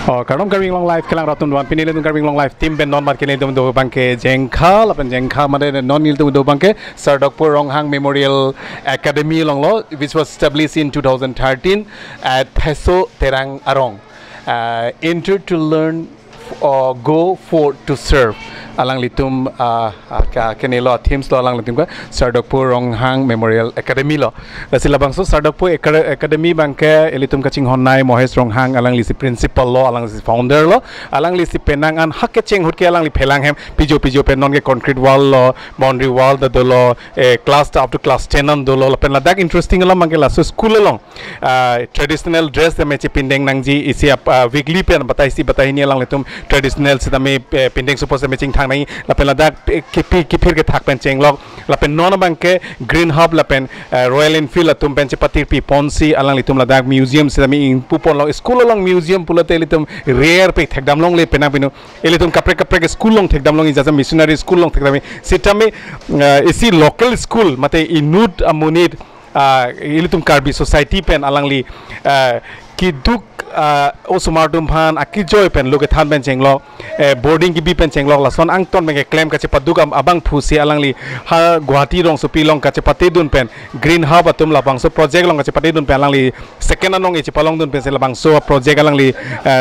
Karong Karbi long life kelang ratun duan pinilin Karbi long life tim ben non mat kelin tum do bangke jengkha lapan jengkha made non nil tum do bangke Sardokpo Ronghang Memorial Academy long lo which was established in 2013 at Peso Terang Arong. Enter to learn or go for to serve alang litum kenelo teams lo alang litum ka Sardokpo Ronghang Memorial Academy lo lasila bangso Sardokpo Academy bangke elitum kaching honnai Mohes Ronghang alang lisi principal lo alang lisi founder lo alang lisi penangan hakke cheng hutke alang li phelang hem pijo penon ke concrete wall lo boundary wall da dolo class up to class 10 an dolo pen ladak interesting lo mangke la so school long traditional dress me che pindeng nangji isi weekly pen batai ni alang litum traditional sidami pindeng suppose me ching nai lapen ladak kipir ke thak pen chenglok lapen non bangke green hub lapen Royal Enfield atum pen chepatir pi ponsi alang litum ladak museum sidami pupon lo school long museum pulate litum rare pe thekdam long le penang pinu elitum kapre school long thekdam long ijaza missionary school long thekdami sitami isi local school mate inut amunit elitum Karbi society pen alangli kiduk Osumartum Pan Akijoy pen look at Han Ben Chenglo boarding gibi pen Chenglo lason angton menge claim kache padugam abang phusi alangli ha Guwahati rong supi long kache patidun pen green hub atum labang so project long kache patidun pen alangli second anong echi palong dun pen se labang so project alangli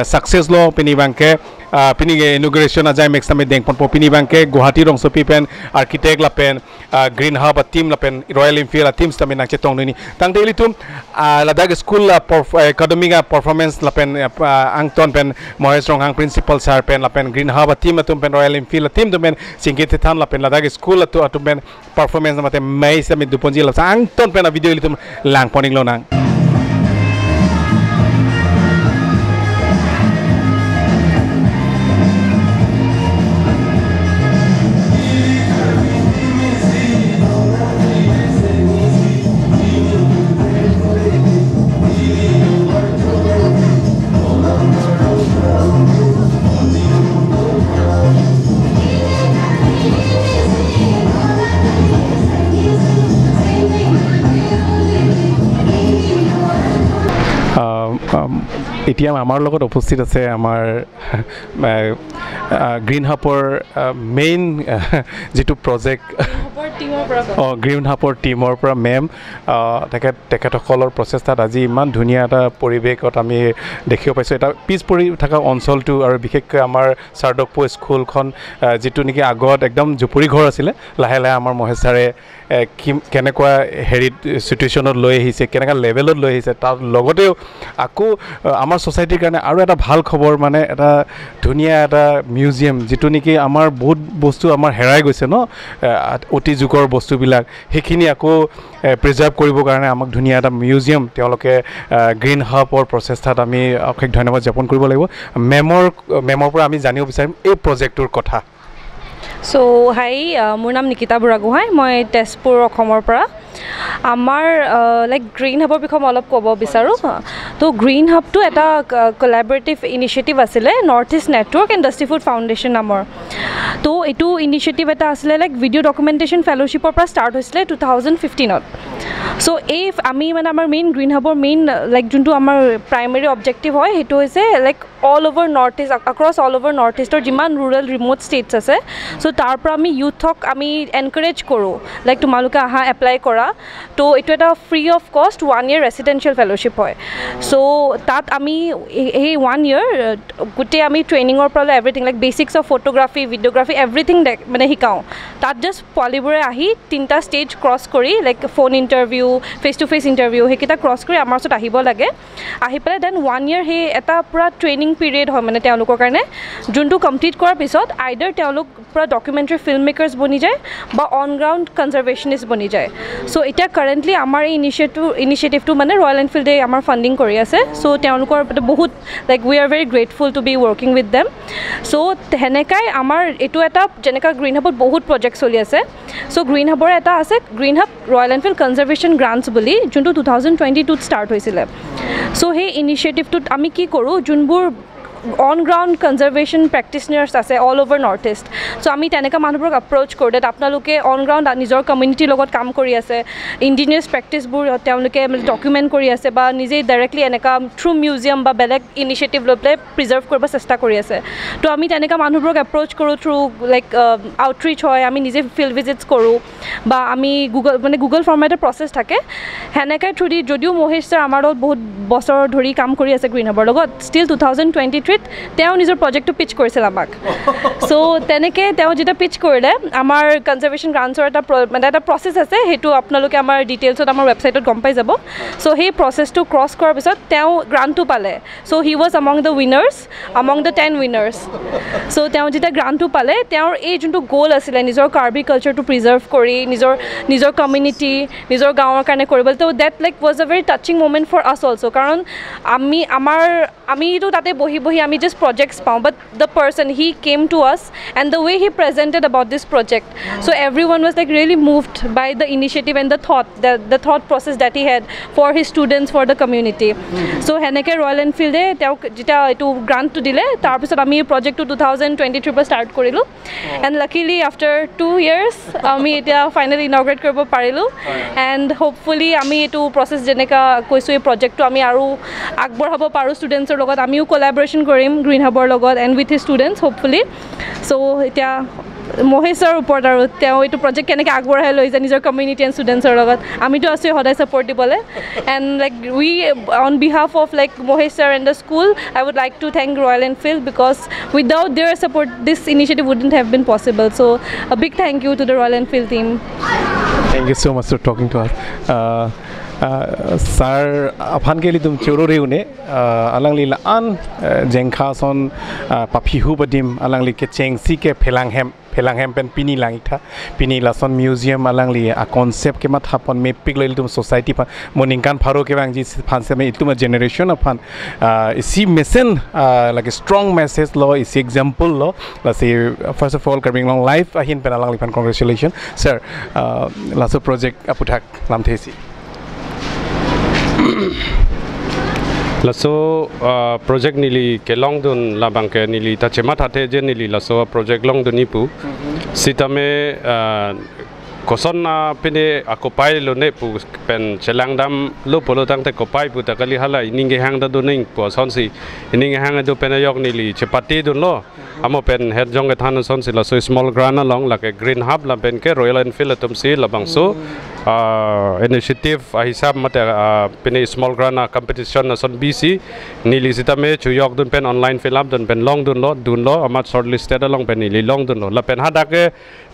success lo pini bangke pini inauguration ajai next time deng pon pini bangke Guwahati rong supi pen architect la pen green hub team la pen Royal Enfield teams tamen nang chetong ni tang daily tum ladag school academic performance lapen angton pen Mohes Ronghang principal sir pen lapen green hub team atum pen Royal Enfield team pen singkit than lapen ladag school atum pen performance mate mai sami duponji la angton pen video litum lang poning lo nang এতিয়া আমাৰ লগত উপস্থিত আছে আমাৰ green হাবৰ main যেটো project green হাবৰ টিমৰ পৰা মেম তেখেতসকলৰ প্ৰচেষ্টাত আজি ইমান ধুনীয়া এটা পৰিৱেশত আমি দেখিব পাইছোঁ এটা পিছ পৰি থকা অঞ্চলটো আৰু বিশেষকৈ আমাৰ Sardokpo স্কুলখন যেটো নেকি আগত একদম জুপুৰি ঘৰ আছিলে লাহে লাহে আমাৰ মহেশ ছাৰে কেনেকুৱা হেৰিত সিচুৱেশ্যনত লৈ আহিছে কেনেকুৱা লেভেলত লৈ আহিছে তাৰ লগতেও আকৌ আমাৰ সোসাইটিৰ কাৰণে আৰু এটা ভাল খবৰ মানে এটা ধুনীয়া এটা মিউজিয়াম যেটো নেকি আমাৰ বহুত বস্তু আমাৰ হেৰাই গৈছে ন অতি যুগৰ বস্তুবিলাক হেখিনি আকৌ প্ৰিজাৰ্ভ কৰিবৰ কাৰণে আমাক ধুনীয়া এটা মিউজিয়াম তেওঁলোকে গ্ৰীণ হাবৰ প্ৰচেষ্টাত আমি অশেষ ধন্যবাদ জ্ঞাপন কৰিব লাগিব মেমৰ পৰা আমি জানিব বিচাৰিম এই প্ৰজেক্টৰ কথা So hi, মোৰ নাম নিকিতা বুঢ়াগোহাঁই মই তেজপুৰ অসমৰ পৰা আমাৰ লাইক গ্ৰীণ হাবৰ বিষয়ে অলপ ক'ব বিচাৰোঁ তো গ্ৰীণ হাবটো এটা কোলাবৰেটিভ ইনিচিয়েটিভ আছিলে নৰ্থ ইষ্ট নেটৱৰ্ক ইণ্ডাষ্ট্ৰি ফুড ফাউণ্ডেশ্যন নামৰ তো এইটো ইনিচিয়েটিভ এটা আছিলে লাইক ভিডিঅ' ডকুমেণ্টেশ্যন ফেলোশ্বিপৰ পৰা ষ্টাৰ্ট হৈছিলে 2015ত সো এই আমি মানে আমাৰ মেইন গ্ৰীণ হাবৰ মেইন লাইক যোনটো আমাৰ প্ৰাইমেৰী অবজেক্টিভ হয় সেইটো হৈছে লাইক অল অভাৰ নৰ্থ ইষ্ট across all over নৰ্থ ইষ্টৰ যিমান ৰুৰেল ৰিমোট ষ্টেটছ আছে সো তাৰ পৰা আমি ইউথক আমি এনকাৰেজ কৰোঁ লাইক তোমালোকে আহা এপ্লাই কৰা তো এইটো এটা ফ্ৰী অফ কষ্ট 1 year ৰেচিডেঞ্চিয়েল ফেলোশ্বিপ হয় সো তাত আমি এই 1 year গোটেই আমি ট্ৰেইনিঙৰ পৰা everything like basics of photography videography everything মানে শিকাওঁ তাত জাষ্ট পোৱালিবোৰে আহি 3টা ষ্টেজ ক্ৰছ কৰি like phone interview face to face interview সেইকেইটা ক্ৰছ কৰি আমাৰ ওচৰত আহিব লাগে আহি পেলাই দেন 1 year সেই এটা পুৰা ট্ৰেইনিং পিৰিয়ড হয় মানে তেওঁলোকৰ কাৰণে যোনটো কমপ্লিট কৰাৰ পিছত আইডাৰ তেওঁলোক পুৰা ডকুমেণ্টাৰী ফিল্ম মেকাৰ্ছ বনি যায় বা অন গ্ৰাউণ্ড কনজাৰ্ভেশ্যনিষ্ট বনি যায় সো এতিয়া কাৰেণ্টলি আমাৰ এই ইনিচিয়েটিভটো মানে ৰয়েল এনফিল্ডে আমাৰ ফাণ্ডিং কৰি আছে সো তেওঁলোকৰ বহুত like we are very grateful to be working with them so সেনেকাই আমাৰ এইটো এটা যেনেকুৱা গ্ৰীণ হাবত বহুত প্ৰজেক্ট চলি আছে সো গ্ৰীণ হাবৰ এটা আছে green hub royal enfield conservation grants বুলি যোনটো 2022ত ষ্টাৰ্ট হৈছিলে সো সেই ইনিচিয়েটিভটোত আমি কি কৰোঁ যোনবোৰ অন গ্ৰাউণ্ড কনজাৰ্ভেশ্যন প্ৰেক্টিচনাৰ্ছ আছে অল অভাৰ নৰ্থ ইষ্ট চ' আমি তেনেকুৱা মানুহবোৰক এপ্ৰ'চ কৰোঁ ডেট আপোনালোকে অন গ্ৰাউণ্ড নিজৰ কমিউনিটিৰ লগত কাম কৰি আছে ইণ্ডিজিনিয়াছ প্ৰেক্টিচবোৰ তেওঁলোকে ডকুমেণ্ট কৰি আছে বা নিজেই ডাইৰেক্টলি এনেকুৱা থ্ৰু মিউজিয়াম বা বেলেগ ইনিচিয়েটিভ লৈ পেলাই প্ৰিজাৰ্ভ কৰিব চেষ্টা কৰি আছে তো আমি তেনেকুৱা মানুহবোৰক এপ্ৰ'চ কৰোঁ থ্ৰু লাইক আউটৰিচ হয় আমি নিজে ফিল্ড ভিজিটছ কৰোঁ বা আমি গুগল ফৰ্মেট এটা প্ৰচেছ থাকে সেনেকৈ থ্ৰু দি যদিও মহেশ ছাৰ আমাৰ লগত বহুত বছৰ ধৰি কাম কৰি আছে গ্ৰীণ হাবৰ লগত ষ্টিল 2023 তেওঁ নিজৰ প্ৰজেক্টটো পিচ কৰিছিল আমাক চ' তেনেকৈ তেওঁ যেতিয়া পিচ কৰিলে আমাৰ কনজাৰ্ভেশ্যন গ্ৰাণ্টছৰ এটা প্ৰচেছ আছে সেইটো আপোনালোকে আমাৰ ডিটেইলছত আমাৰ ৱেবছাইটত গম পাই যাব চ' সেই প্ৰচেছটো ক্ৰছ কৰাৰ পিছত তেওঁ গ্ৰাণ্টটো পালে চ' he was among the winners among the 10 winners চ' তেওঁ যেতিয়া গ্ৰাণ্টটো পালে তেওঁৰ এই যোনটো গ'ল আছিলে নিজৰ কাৰ্বি কালচাৰটো প্ৰিজাৰ্ভ কৰি নিজৰ কমিউনিটি নিজৰ গাঁৱৰ কাৰণে কৰিবলৈ তো that like was a very touching moment for us also' কাৰণ আমিতো তাতে বহি আমি জাষ্ট প্ৰজেক্টছ পাওঁ but the person he came to us and the way he presented about this project so' every one was like really moved by the initiative and the thought process that he had for his students for the community so' সেনেকৈ royal এনফিল্ডে তেওঁক যেতিয়া এইটো গ্ৰাণ্টটো দিলে তাৰপিছত আমি এই প্ৰজেক্টটো 2023 পৰা ষ্টাৰ্ট কৰিলোঁ এণ্ড লাকিলি আফটাৰ 2 years আমি এতিয়া ফাইনেলি ইনগ্ৰেট কৰিব পাৰিলোঁ এণ্ড হোপফুলি আমি এইটো প্ৰচেছ যেনেকৈ কৈছোঁ এই প্ৰজেক্টটো আমি আৰু আগবঢ়াব পাৰোঁ ষ্টুডেণ্টছৰ লগত আমিও কলাবৰেশ্যন কৰিম গ্ৰীণ হাবৰ লগত and with his students hopefully চ' এতিয়া মহেশৰ ওপৰত আৰু তেওঁ এইটো প্ৰজেক্ট কেনেকৈ আগবঢ়াই লৈ যায় নিজৰ কমিউনিটি এণ্ড ষ্টুডেণ্টছৰ লগত আমিতো আছোঁ সদায় ছাপৰ্ট দিবলৈ and like we on behalf of like Mahesh sir and the school I would like to thank Royal Enfield because without their support this initiative wouldn't have been possible so a big thank you to the Royal Enfield team. Thank you so much for talking to us. Sir, aphan ke liye tum choro re une alang li an jengkha son paphihu badim alang li ke chengsi ke phelanghem pen pini langitha pini lason museum alang li a concept ke mat hapon me pigloi tum society pa moningkan pharo ke bang ji phanse me ituma generation aphan isi mesen like a strong message lo isi example lo la say first of all Karbi long life ahin pen alang li pan congratulations sir laso project aputhak lam thesi laso project nili ke long dun labang ke nili ta chema thate je nili laso project long dun ipu sitame koson na pine akopai lo ne pu pen chelang dam lo polo tang te kopai pu ta kali hala ininge hang da duning po son si ininge hang do pen yok nili chepati dun lo amo pen head jong ke than son si laso small grana long la ke green hub la pen ke Royal Enfield tum si labang so initiative hisab mate pine small grana competition na son BC nili sitame chuyok dun pen online fill up dun pen long dun lo amat shortlisted long pen nili long dun lo la pen hada ke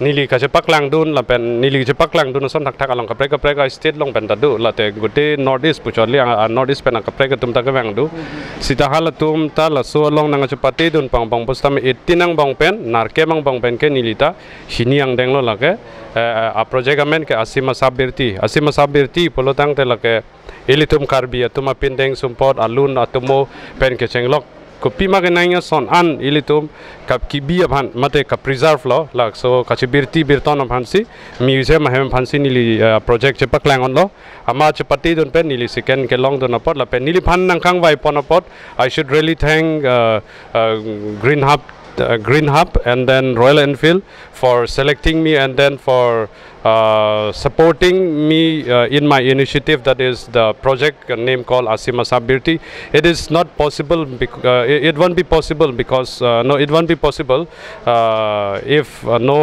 nili ka chepak lang dun la pen nili chepak lang dun son thak along kapre ka state long pen tadu la te gote north east pucholi north east pen kapre ka tum ta ka bang du sita hala tum ta la so long nang chepati dun pang postam 18 nang bang pen narke mang bang pen ke nilita hiniang deng lo la ke a project amen ke asima sabirti polotang te la ke ilitum karbi atuma pindeng sumpot alun atumo pen ke chenglok kopi magenanya son an ilitum kap kibi abhan mate ka preserve lo lak so kachibirti birton abhansi museum hem phansi nili project chepak lang on lo ama chepati don pen nili second ke long don apot la pen nili phan nang khang vai pon apot I should really thank Green Hub and then Royal Enfield for selecting me and then for supporting me in my initiative, that is the project name called Asima Sabirti. It is not possible, it won't be possible because it won't be possible if no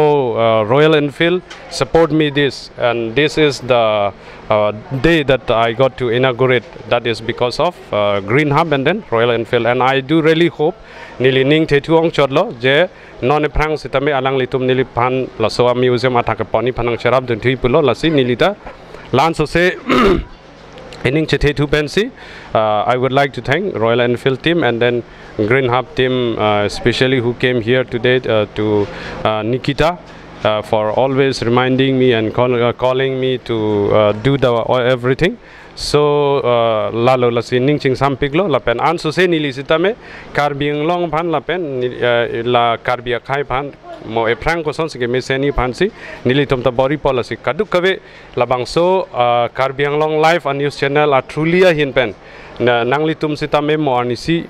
Royal Enfield support me this, and this is the day that I got to inaugurate. That is because of Green Hub and then Royal Enfield, and I do really hope nili ning thetuong chodlo je non prang sitame alang litum nili pan la so museum athak pani phanang cherap dun thui pulo la si nilita lan so se ening che thetu pensi I would like to thank Royal Enfield team and then Green Hub team especially who came here today to Nikita for always reminding me and calling me to do the everything. So lalo la sining ching sampiglo la pen an so se nili sitame Karbiang long phan la pen la Karbia khai phan mo e prang ko son se me seni phan si nili tom ta bori policy kaduk kave labang so Karbiang long live a news channel a truly a hin pen nangli tum sitame mo anisi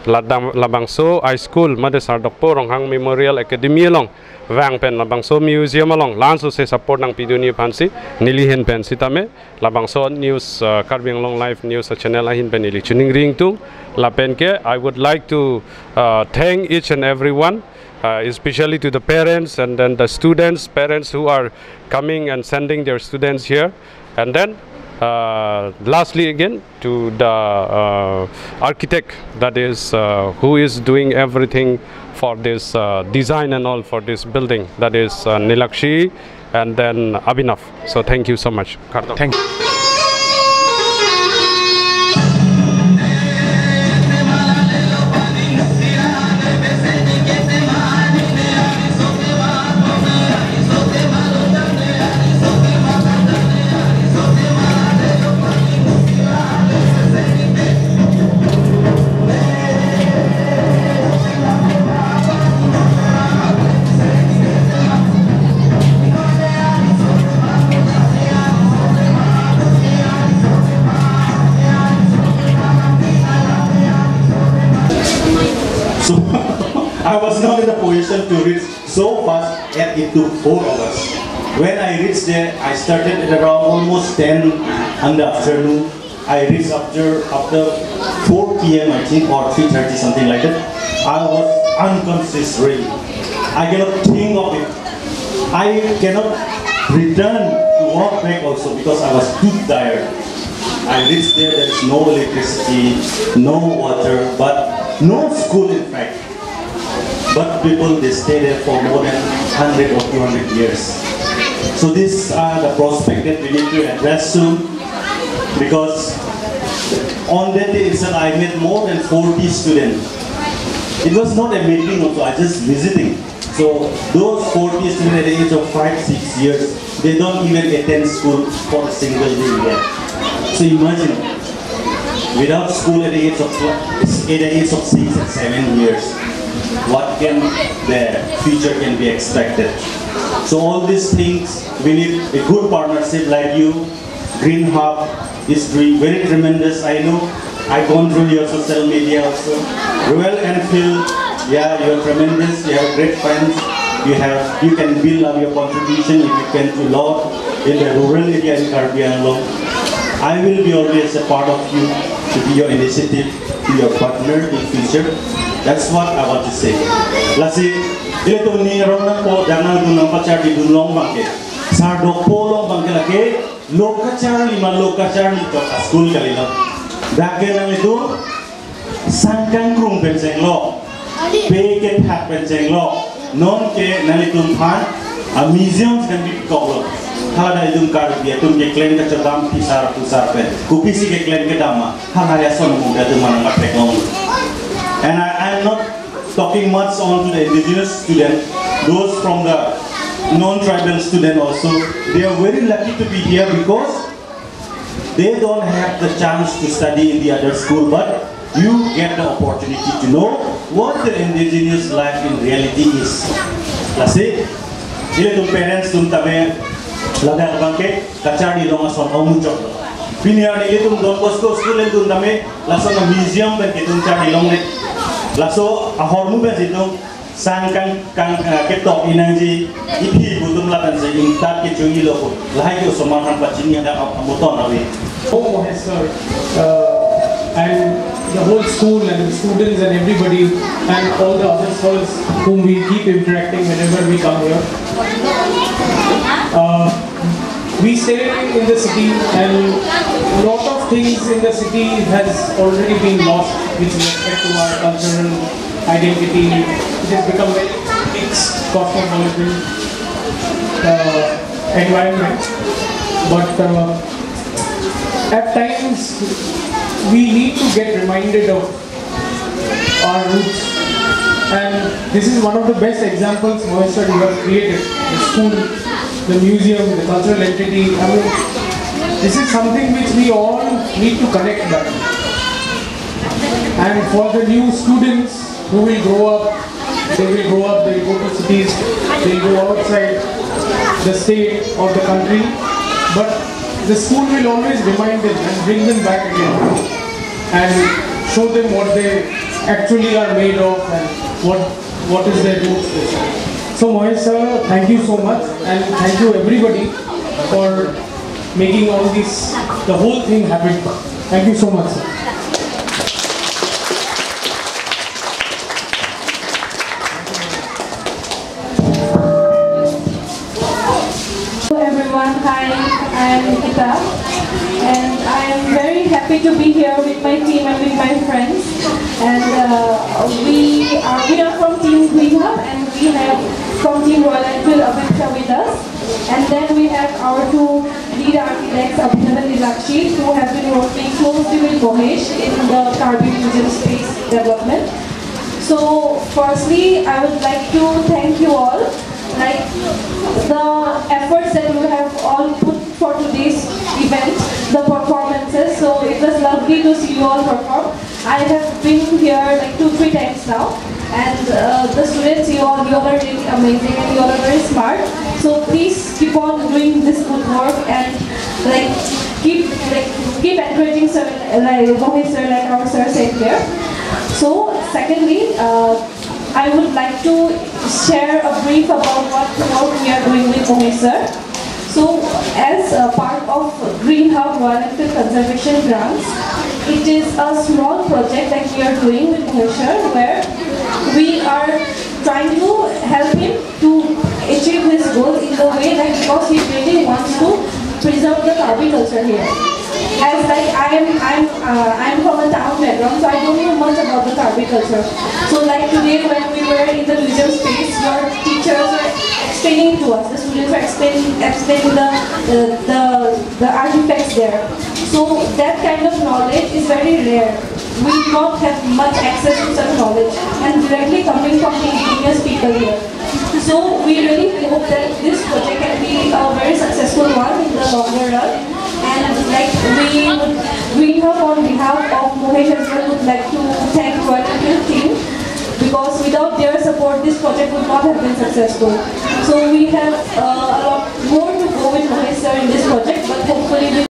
labangso high school made Sardokpo Ronghang Memorial Academy long wang pen labangso museum along lanso se support nang piduni pansi nilihin pen sitame labangso news Karbi Anglong Live news channel ahin pen nili chuning ring tung la pen ke I would like to thank each and everyone, especially to the parents and then the students, parents who are coming and sending their students here, and then lastly again to the architect, that is who is doing everything for this design and all for this building, that is Nilakshi and then Abhinav. So thank you so much. Thank you. So I was not in a position to reach so fast, and it took 4 hours. When I reached there, I started at around almost 10 in the afternoon. I reached after 4 p.m. I think, or 3:30, something like that. I was unconscious really. I cannot think of it. I cannot return to walk back also because I was too tired. I reached there is no electricity, no water, but no school in fact. But people, they stay there for more than 100 or 200 years. So these are the prospects that we need to address soon, because on that day itself I met more than 40 students. It was not a meeting also, I just visiting. So those 40 students at the age of 5-6 years, they don't even attend school for a single day yet. So imagine, without school at the age of 6 and 7 years, what can their future can be expected? So all these things, we need a good partnership like you. Green Hub is doing very tremendous. I know, I've gone through your social media also. Royal Enfield, yeah, you are tremendous. You have great friends. You can build up your contribution if you can do a lot in the rural area in Karbi Anglong. I will be always a part of you, to be your initiative, to your partner in future. That's what I want to say. Lasi, itu ni orang po jangan guna pacar di dunong bangke. Sardokpo long bangke lagi, lokacar 5 lokacar ni to school kali lo. Dake nang itu sangkang krung penceng lo, peke tak penceng lo, non ke nang itu pan, a museum kan di kau lo. Hala itu Karbi, itu keklen ke cerdam pisar pe, kupisi keklen ke dama, hala ya son muda tu mana matek long. And I am not talking much on to the indigenous students, those from the non-tribal students also. They are very lucky to be here because they don't have the chance to study in the other school, but you get the opportunity to know what the indigenous life in reality is. Lasi, ile tum parents tum tame laga bangke kacari long ason omuchok. Piniar ile tum Don Bosco school tum tame lason museum ben tum cari long ne. Laso ahormu ben situ sangkang ketok inangji ipi butum lakan se intat ke chungi loko lahai ke somahan pacini ada amoton awi. Oh, yes, sir. And the whole school and the students and everybody and all the other sirs whom we keep interacting whenever we come here. We stay in the city, and a lot of things in the city has already been lost with respect to our cultural identity. It has become a very mixed, cosmopolitan environment. But at times we need to get reminded of our roots, and this is one of the best examples Moisture you have created. The school, the museum, the cultural entity. I mean, this is something which we all need to connect back. And for the new students who will grow up, they will go to cities, they will go outside the state or the country, but the school will always remind them and bring them back again and show them what they actually are made of and what is their roots. So Mohesh sir, thank you so much, and thank you everybody for making all this, the whole thing happen. Thank you so much, sir. Hello everyone, hi, I am Nikita, and I am very happy to be here with my team and with my friends. And we are from Team Green Hub, and we have from Team Royal Enfield Abhishek with us. And then we have our two lead architects, Abhinav and Nilakshi, who have been working closely with Mohesh in the Karbi Museum space development. So firstly, I would like to thank you all. Like the efforts that you have all put for today's event, the performances. So it was lovely to see you all perform. I have been here like 2-3 times now, and the students, you all are really amazing and you all are very smart. So please keep on doing this good work and keep encouraging sir, like Mohesh sir and our sir said here. So secondly, I would like to share a brief about what we are doing with Mohesh sir. So as a part of Green Hub Royal Enfield Conservation Grants, it is a small project that we are doing with Mohesh sir, where we are trying to help him to achieve his goals in the way that because he really wants to preserve the Karbi culture here. As like I'm from a town background, so I don't know much about the Karbi culture. So like today when we were in the museum space, your teachers were explaining to us, the students were explaining the artifacts there. So that kind of knowledge is very rare. We do not have much access to such knowledge, and directly coming from the indigenous people here. So we really hope that this project can be a very successful one in the longer run. And like we have on behalf of Mohesh as well would like to thank Royal Enfield team, because without their support this project would not have been successful. So we have a lot more to go with Mohesh sir in this project, but hopefully we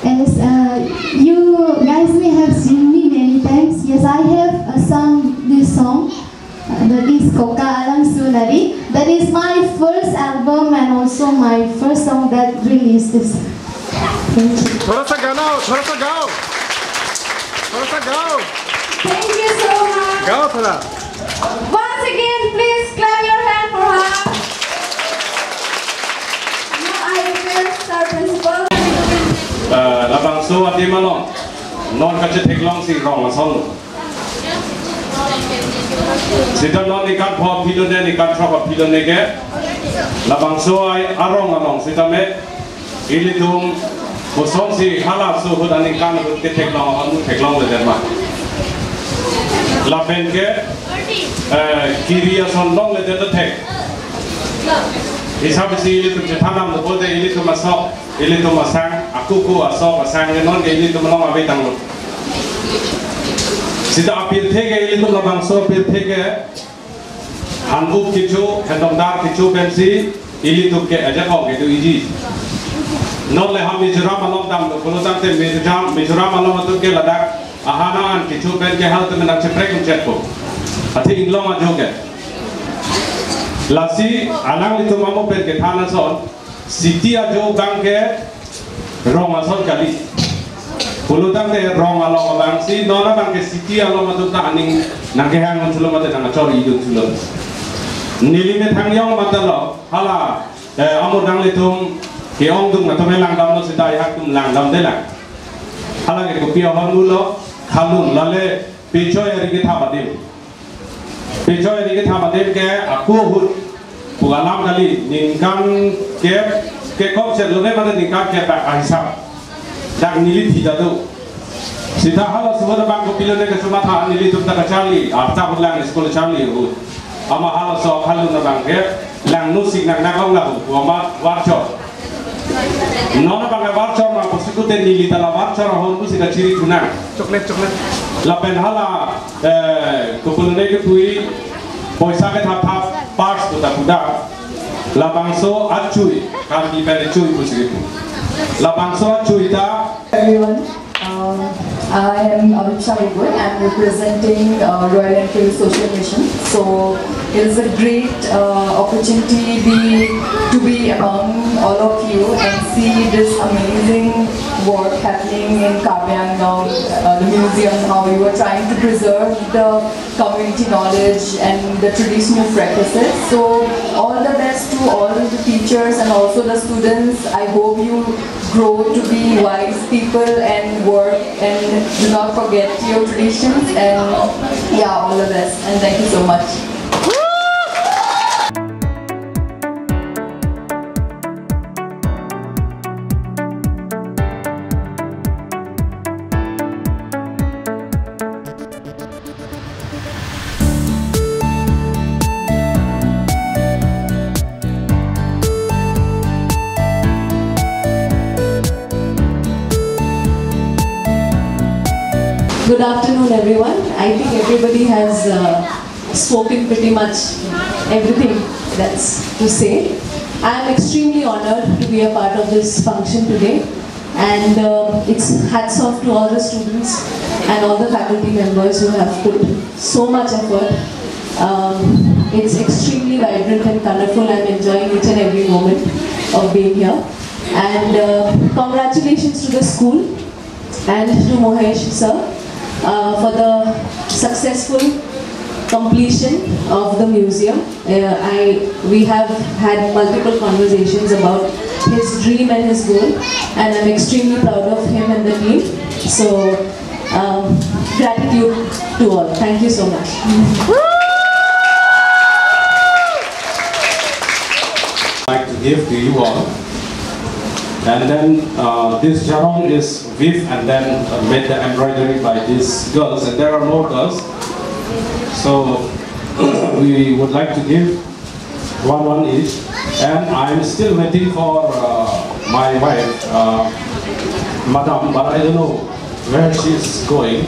As you guys may have seen me many times. Yes, I have sung this song, that is Koka Alang Sunari. That is my first album and also my first song that released this. Thank you. Thora sa gao. Thank you so much. Gao Thora. Once again, please clap your hand for her. Now I request our principal. Labang so ati malong non kache theklong si rong asong sita non nikat pho philone nikat thra philone ke labang so ai arong sita me ilitum bosong si hala so hudani kan hud ke theklong le derma laben ke kiriya son long le der thek hisab si ilitum jethanam do bode ilitum asok ilitum asang aku asok asang non ke ilitum long abe tanglo sida apil thege ilitum labang so apil thege hanbuk kichu hendongdar kichu pensi ilitum ke ajako ke tu iji non le ham mizoram alom dam do kono tamte mizoram alom tu ke ladak ahana an kichu pen ke hal tu menak cheprek chetko ati inglong ajoke lasi alang itu mamu pen ke thana son siti ajo bang ke rong ason kali pulutang te rong along bang si nona bang ke siti along atu ta aning nangke hang chulo mate nang chori idu chulo nili me thang yong matalo hala amur dang litum ke ong dung matome lang dam no sita yak tum lang dam de lang hala ke ko pia hon mulo khalun lale picho yari ke thabadim picho yari ke thabadim ke aku hut pugalam kali ningkan ke kop set lone mane ningkan ke pak ahisap dak nili thida tu Sita hala suara bangku pilih ke Sumatera nili tu tak Charlie, arta pulang sekolah Charlie hu. Ama hala so halu na bangke, lang nusik nak nakong lahu, ama warchor. Nona bangke warchor ma kusikute nili tala warchor hon musik ciri tunang. Coklat. Lapen hala kupulune ke pui, poisa ke thap pars tu tak budak. Labangso acui, kami pere cui musik itu. Labangso acui ta. Everyone. I am Aviksha Igwe. I am representing Royal Enfield Social Mission. So it is a great opportunity to be among all of you and see this amazing work happening in Kabyang now, the museum, how you are trying to preserve the community knowledge and the traditional practices. So all the best to all the teachers and also the students. I hope you grow to be wise people and work and do not forget your traditions, and yeah, all the best and thank you so much. Good afternoon, everyone. I think everybody has spoken pretty much everything that's to say. I am extremely honored to be a part of this function today, and it's hats off to all the students and all the faculty members who have put so much effort. It's extremely vibrant and colorful. I'm enjoying each and every moment of being here. And congratulations to the school and to Mohesh sir for the successful completion of the museum. We have had multiple conversations about his dream and his goal, and I'm extremely proud of him and the team. So gratitude to all. Thank you so much. I'd like to give to you all. And then this jarong is weave and then made the embroidery by these girls, and there are more girls. So we would like to give one each, and I'm still waiting for my wife, Madam, but I don't know where she's going.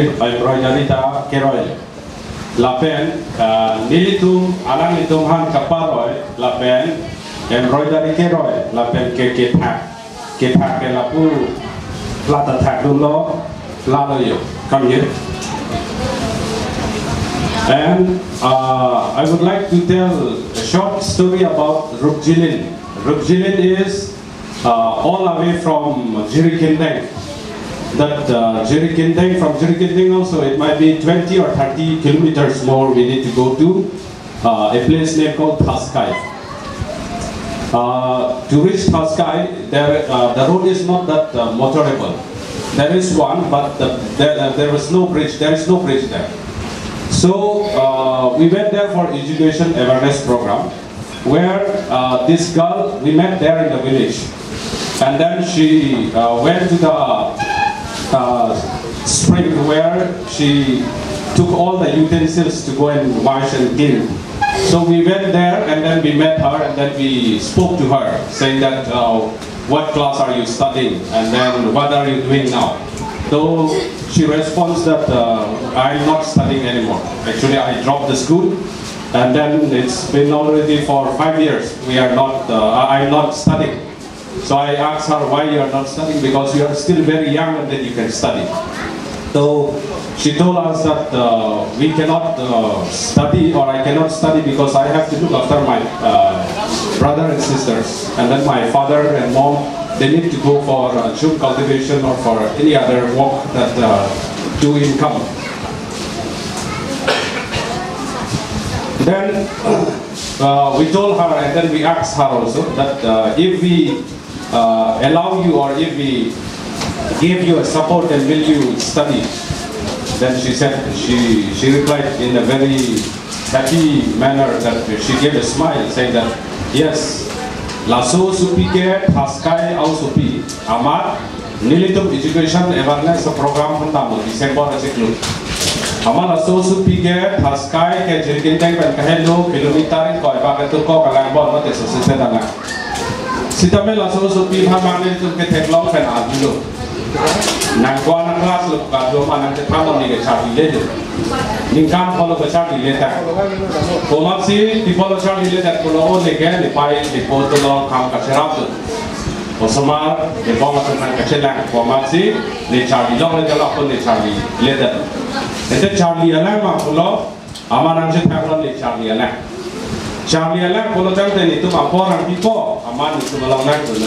Embroidery ta keroy. Lapen nilitum alang litum han kaparoy lapen embroidery keroy lapen ke thak ke lapu plata thak dulo laloyo. Come here. And I would like to tell a short story about Rukjilin. Rukjilin is all away from Jirikindeng. That Jirikindeng, from Jirikindeng also it might be 20 or 30 kilometers more we need to go to a place named called Thaskai. To reach Thaskai, the road is not that motorable. There is one, but there is no bridge. There is no bridge there. So we went there for education awareness program, where this girl, we met there in the village, and then she went to the spring where she took all the utensils to go and wash and clean. So we went there and then we met her and then we spoke to her, saying that what class are you studying and then what are you doing now? So she responds that I'm not studying anymore. Actually, I dropped the school, and then it's been already for 5 years. I'm not studying. So I asked her why you are not studying, because you are still very young and then you can study. So she told us that we cannot study, or I cannot study because I have to look after my brother and sisters, and then my father and mom. They need to go for jute cultivation or for any other work that do income. Then we told her, and then we asked her also that if we allow you, or if we give you a support, then will you study? Then she said, she replied in a very happy manner that she gave a smile, saying that yes, Lasso supi ke Thaskai au supi, amar nilitum education awareness program pun tamu December asiklu. Amal aso supige thaskai ke jirgin tank ban kahelo kilometer in koi ba tu ko kalang bon no te sosete dana. Sitame aso supi bhamang nilitum ke theklong pen adilo. Nang ko anak kelas lu ka do manang te thamon ni ke chati le. Ningkam follow ke chati le ta. Komak si di follow chati le ta ko lo le ke ni pai di ko to lo kam ka serap tu. Osmar di bawah tentang kecelang formasi le Charlie long le jalak pun le Charlie leader. Itu Charlie alang mak pulau aman angin tangkap le Charlie alang. Charlie alang pulau jangan itu mak orang pipo aman itu malang nang tu.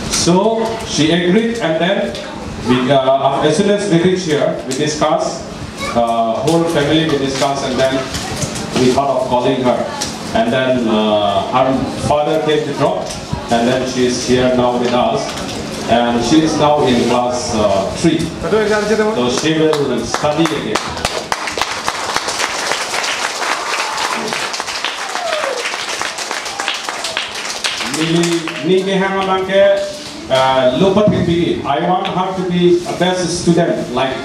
So she agreed and then we as soon as we reach here we discuss whole family we discuss and then we thought of calling her and then her father came to drop. And then she is here now with us, and she is now in class 3. So she will study again. I want her to be a best student like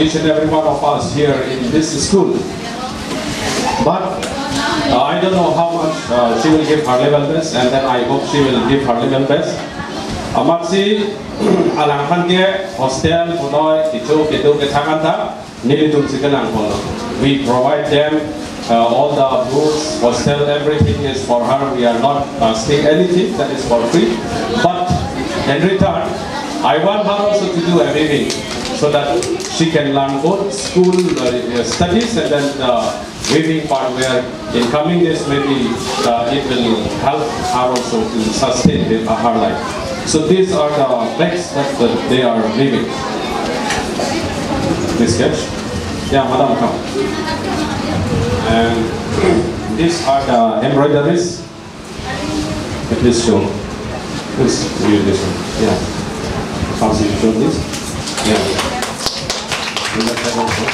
each and every one of us here in this school. But I don't know how much she will give her level best, and then I hope she will give her level best. Amaksi alangkan ke hostel punoi itu ketanganta nilitum sikalang kono. We provide them all the books, hostel, everything is for her. We are not asking anything, that is for free. But in return, I want her also to do everything so that she can learn both school studies and then weaving part where in coming days maybe it will help her also to sustain her life. So these are the bags that they are weaving. This sketch? Yeah, madam, come. And these are the embroideries. Please show. Please view this one. Yeah. Can't you show this? Yeah. And that also.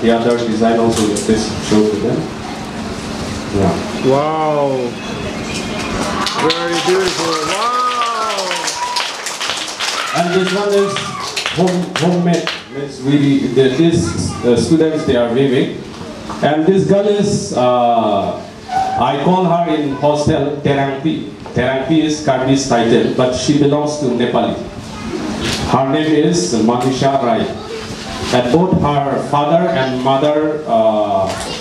The other design also is this show to them. Yeah. Wow. Very beautiful. Wow. And this one is homemade. It's really these students they are weaving. And this girl is I call her in hostel Terangpi. Terangpi is Karbi's title, but she belongs to Nepali. Her name is Manisha Rai. And both her father and mother,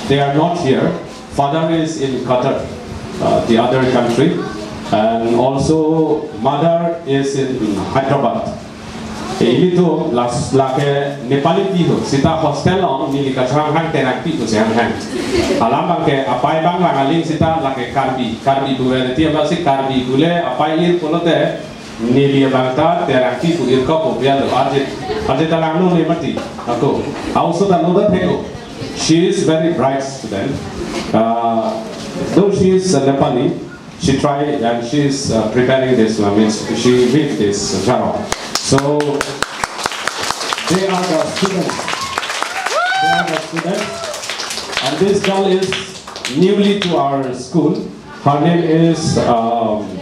they are not here. Father is in Qatar, the other country, and also mother is in Hyderabad. Ini tu laki Nepali tiho, sita hostel on ni kacang hang tenak tiho sehang hang. Alam bangke apai bang langaling sita laki Karbi, Karbi tu tiap masih Karbi gule apai ir punote. Nilia bangta terangki ku irka ko biado ajit talangno ne mati ako also the another thing she is very bright student though she is Nepali she tried and she is preparing this means she with this jaro so they are the students and this girl is newly to our school. Her name is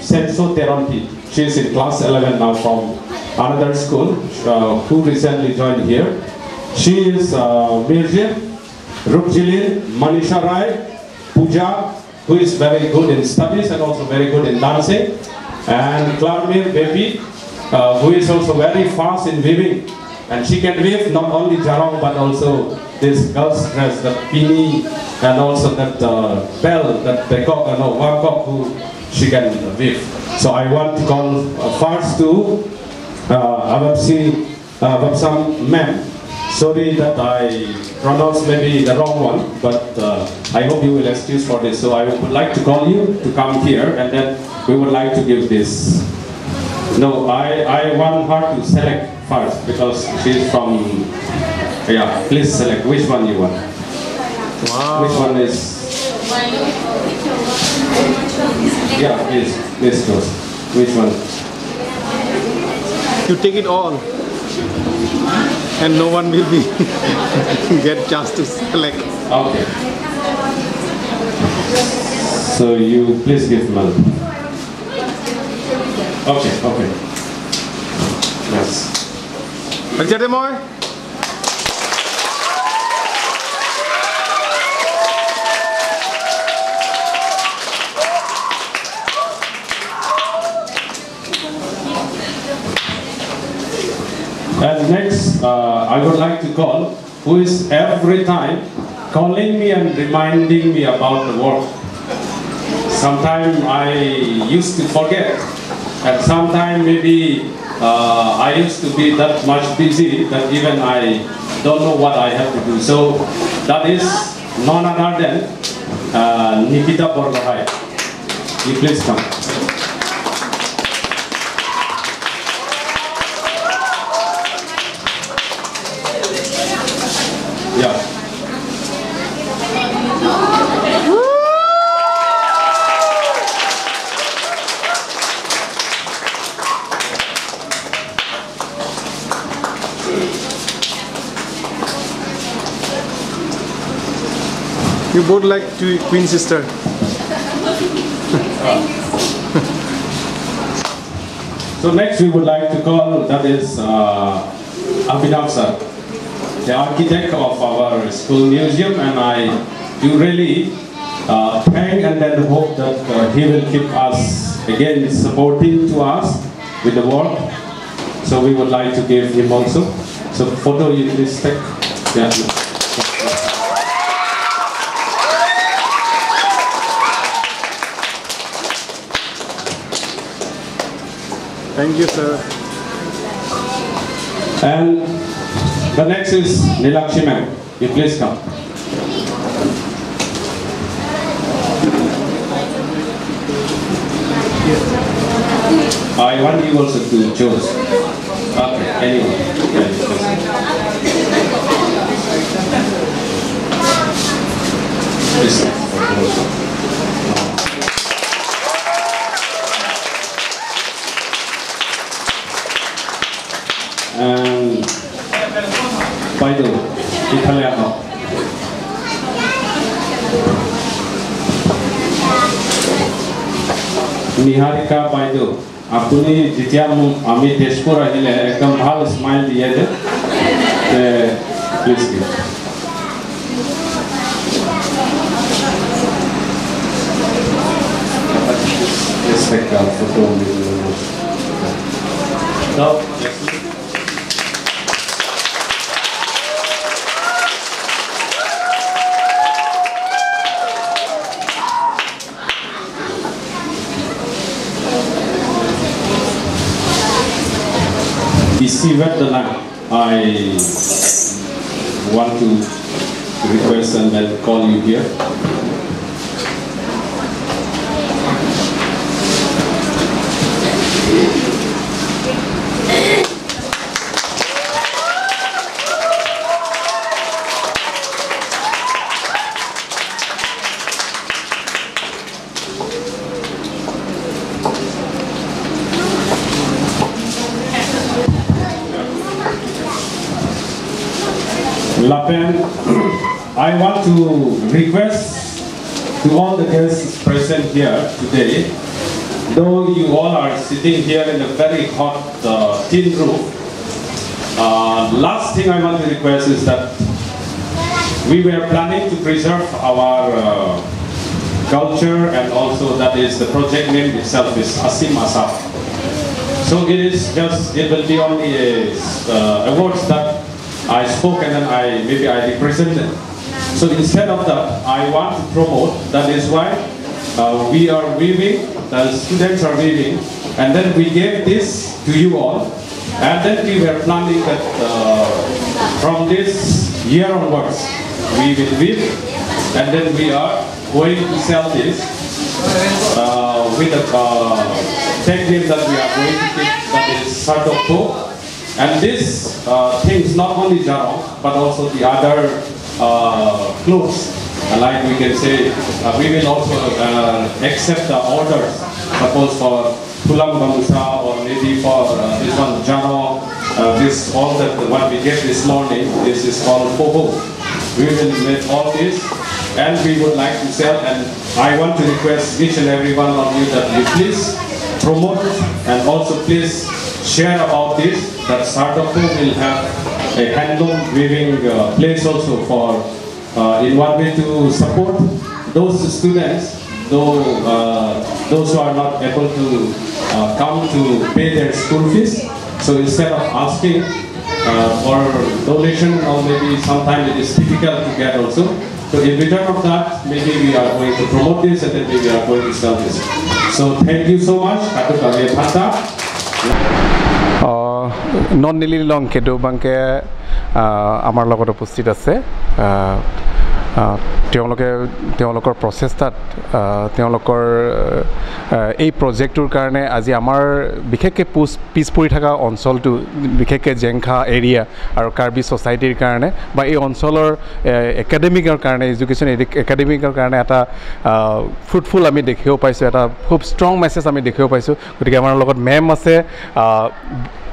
Senso Teronti. She is in class 11 now from another school who recently joined here. She is Mirjit, Rupjilin, Manisha Rai, Pooja, who is very good in studies and also very good in dancing, and Clarmir Baby, who is also very fast in weaving. And she can weave not only jarong but also this girl's dress, the pini, and also that bell, that peacock, warcock, who she can weave. So I want to call first to Vapsam ma'am. Sorry that I pronounced maybe the wrong one, but I hope you will excuse for this. So I would like to call you to come here, and then we would like to give this. No, I want her to select first because she's from. Yeah, please select which one you want. Wow. Which one is? Yeah, please choose. Which one? You take it all, and no one will be get chance to select. Okay. So you please give money. Okay, okay. Yes. And next, I would like to call, who is every time calling me and reminding me about the work. Sometimes I used to forget, and sometimes maybe I used to be that much busy that even I don't know what I have to do. So that is none other than Nikita Borgohai. You please come. Yeah. You both like two twin sister. So next we would like to call, that is Abhinav sir, the architect of our school museum, and I do really thank and then hope that he will keep us again supporting to us with the work. So we would like to give him also. So photo you please take. Yeah. Thank you, sir. And the next is Nilakshi ma'am. You please come. I want you also to choose. Okay, anyway. Yeah, please. And Baidu, Italiano. Niharika Baidu, apuni jitya ami Tezpur ahile ekdom bhal smile diye de. Please give. Let's take a photo with you. No. The lamp. I want to request and then call you here. Lapen, I want to request to all the guests present here today, though you all are sitting here in a very hot tin room, last thing I want to request is that we were planning to preserve our culture, and also that is the project name itself is Asim Asaf. So it will be only a words that I spoke and then maybe I represented. So instead of that, I want to promote, that is why we are weaving, the students are weaving, and then we gave this to you all, and then we were planning that from this year onwards, we will weave, and then we are going to sell this with a tag name that we are going to keep, that is Sardokpo. And this things not only jarong, but also the other clothes. Like we can say, we will also accept the orders, suppose for tulang bambusa or maybe for this one jarong, this all that what we get this morning, this is called poho. We will make all this and we would like to sell. And I want to request each and every one of you that you please promote and also please share about this, that Sardokpo will have a handloom weaving place also for in one way to support those students, though those who are not able to come to pay their school fees. So instead of asking for donation, or maybe sometimes it is difficult to get also. So in return of that, maybe we are going to promote this and then maybe we are going to sell this. So thank you so much. Non nili long kedo banke amar logot upস্থিত আছে তেওঁলোকৰ প্ৰচেষ্টাত তেওঁলোকৰ এই projector কাৰণে আজি আমাৰ বিশেষকৈ পিছ পৰি থকা অঞ্চলটো বিশেষকৈ জেংখা এৰিয়া আৰু কাৰ্বি ছ'চাইটিৰ কাৰণে বা এই অঞ্চলৰ একাডেমিকৰ কাৰণে এডুকেশ্যন একাডেমিকৰ কাৰণে এটা ফ্ৰুটফুল আমি দেখিব পাইছোঁ, এটা খুব ষ্ট্ৰং মেছেজ আমি দেখিব পাইছোঁ। গতিকে আমাৰ লগত মেম আছে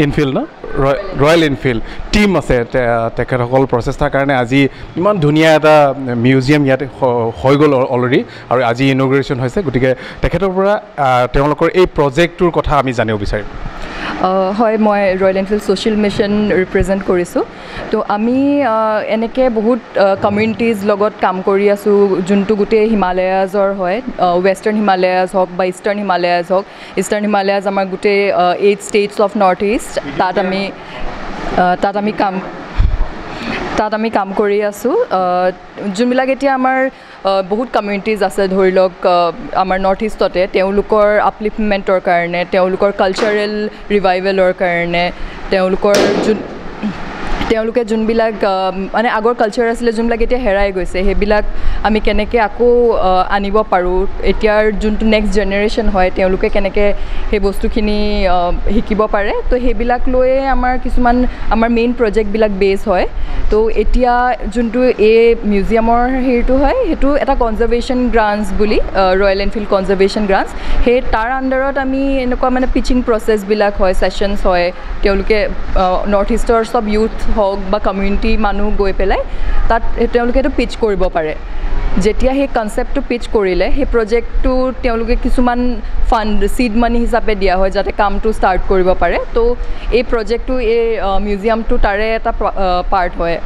ইনফিল্ড ন ৰয়েল ইনফিল্ড টিম আছে, তেখেতসকল প্ৰচেষ্টাৰ কাৰণে আজি ইমান ধুনীয়া এটা মিউজিয়াম ইয়াত হৈ গ'ল অলৰেডি আৰু আজি ইনগ্ৰেশ্যন হৈছে। গতিকে তেখেতৰ পৰা তেওঁলোকৰ এই প্ৰজেক্টটোৰ কথা আমি জানিব বিচাৰিম। হয়, মই royal Enfield social mission represent কৰিছোঁ। তো আমি এনেকৈ বহুত কমিউনিটিজ লগত কাম কৰি আছোঁ, যোনটো গোটেই হিমালয়াজৰ হয়, ৱেষ্টাৰ্ণ হিমালয়াজ হওক বা ইষ্টাৰ্ণ হিমালয়াজ হওক। ইষ্টাৰ্ণ হিমালয়াজ আমাৰ গোটেই 8 ষ্টেটছ অফ নৰ্থ ইষ্ট, তাত আমি কাম কৰি আছোঁ। যোনবিলাক এতিয়া আমাৰ বহুত কমিউনিটিজ আছে, ধৰি লওক আমাৰ নৰ্থ ইষ্টতে, তেওঁলোকৰ আপলিফমেণ্টৰ কাৰণে, তেওঁলোকৰ কালচাৰেল ৰিভাইভেলৰ কাৰণে, তেওঁলোকে যোনবিলাক মানে আগৰ কালচাৰ আছিলে যোনবিলাক এতিয়া হেৰাই গৈছে, সেইবিলাক আমি কেনেকৈ আকৌ আনিব পাৰোঁ, এতিয়াৰ যোনটো নেক্সট জেনেৰেশ্যন হয় তেওঁলোকে কেনেকৈ সেই বস্তুখিনি শিকিব পাৰে। তো সেইবিলাক লৈয়ে আমাৰ কিছুমান আমাৰ মেইন প্ৰজেক্টবিলাক বেছ হয়। তো এতিয়া যোনটো এই মিউজিয়ামৰ হেৰিটো হয়, সেইটো এটা কনজাৰ্ভেশ্যন গ্ৰাণ্টছ বুলি, ৰয়েল এনফিল্ড কনজাৰ্ভেশ্যন গ্ৰাণ্টছ, সেই তাৰ আণ্ডাৰত আমি এনেকুৱা মানে পিচিং প্ৰচেছবিলাক হয়, ছেশ্যনছ হয়। তেওঁলোকে নৰ্থ ইষ্টৰ চব ইউথ হওক বা কমিউনিটি মানুহ গৈ পেলাই তাত তেওঁলোকে এইটো পিচ কৰিব পাৰে। যেতিয়া সেই কনচেপ্টটো পিচ কৰিলে, সেই প্ৰজেক্টটো তেওঁলোকে কিছুমান ফাণ্ড চিড মানি হিচাপে দিয়া হয় যাতে কামটো ষ্টাৰ্ট কৰিব পাৰে। তো এই প্ৰজেক্টটো, এই মিউজিয়ামটো তাৰে এটা পাৰ্ট হয়।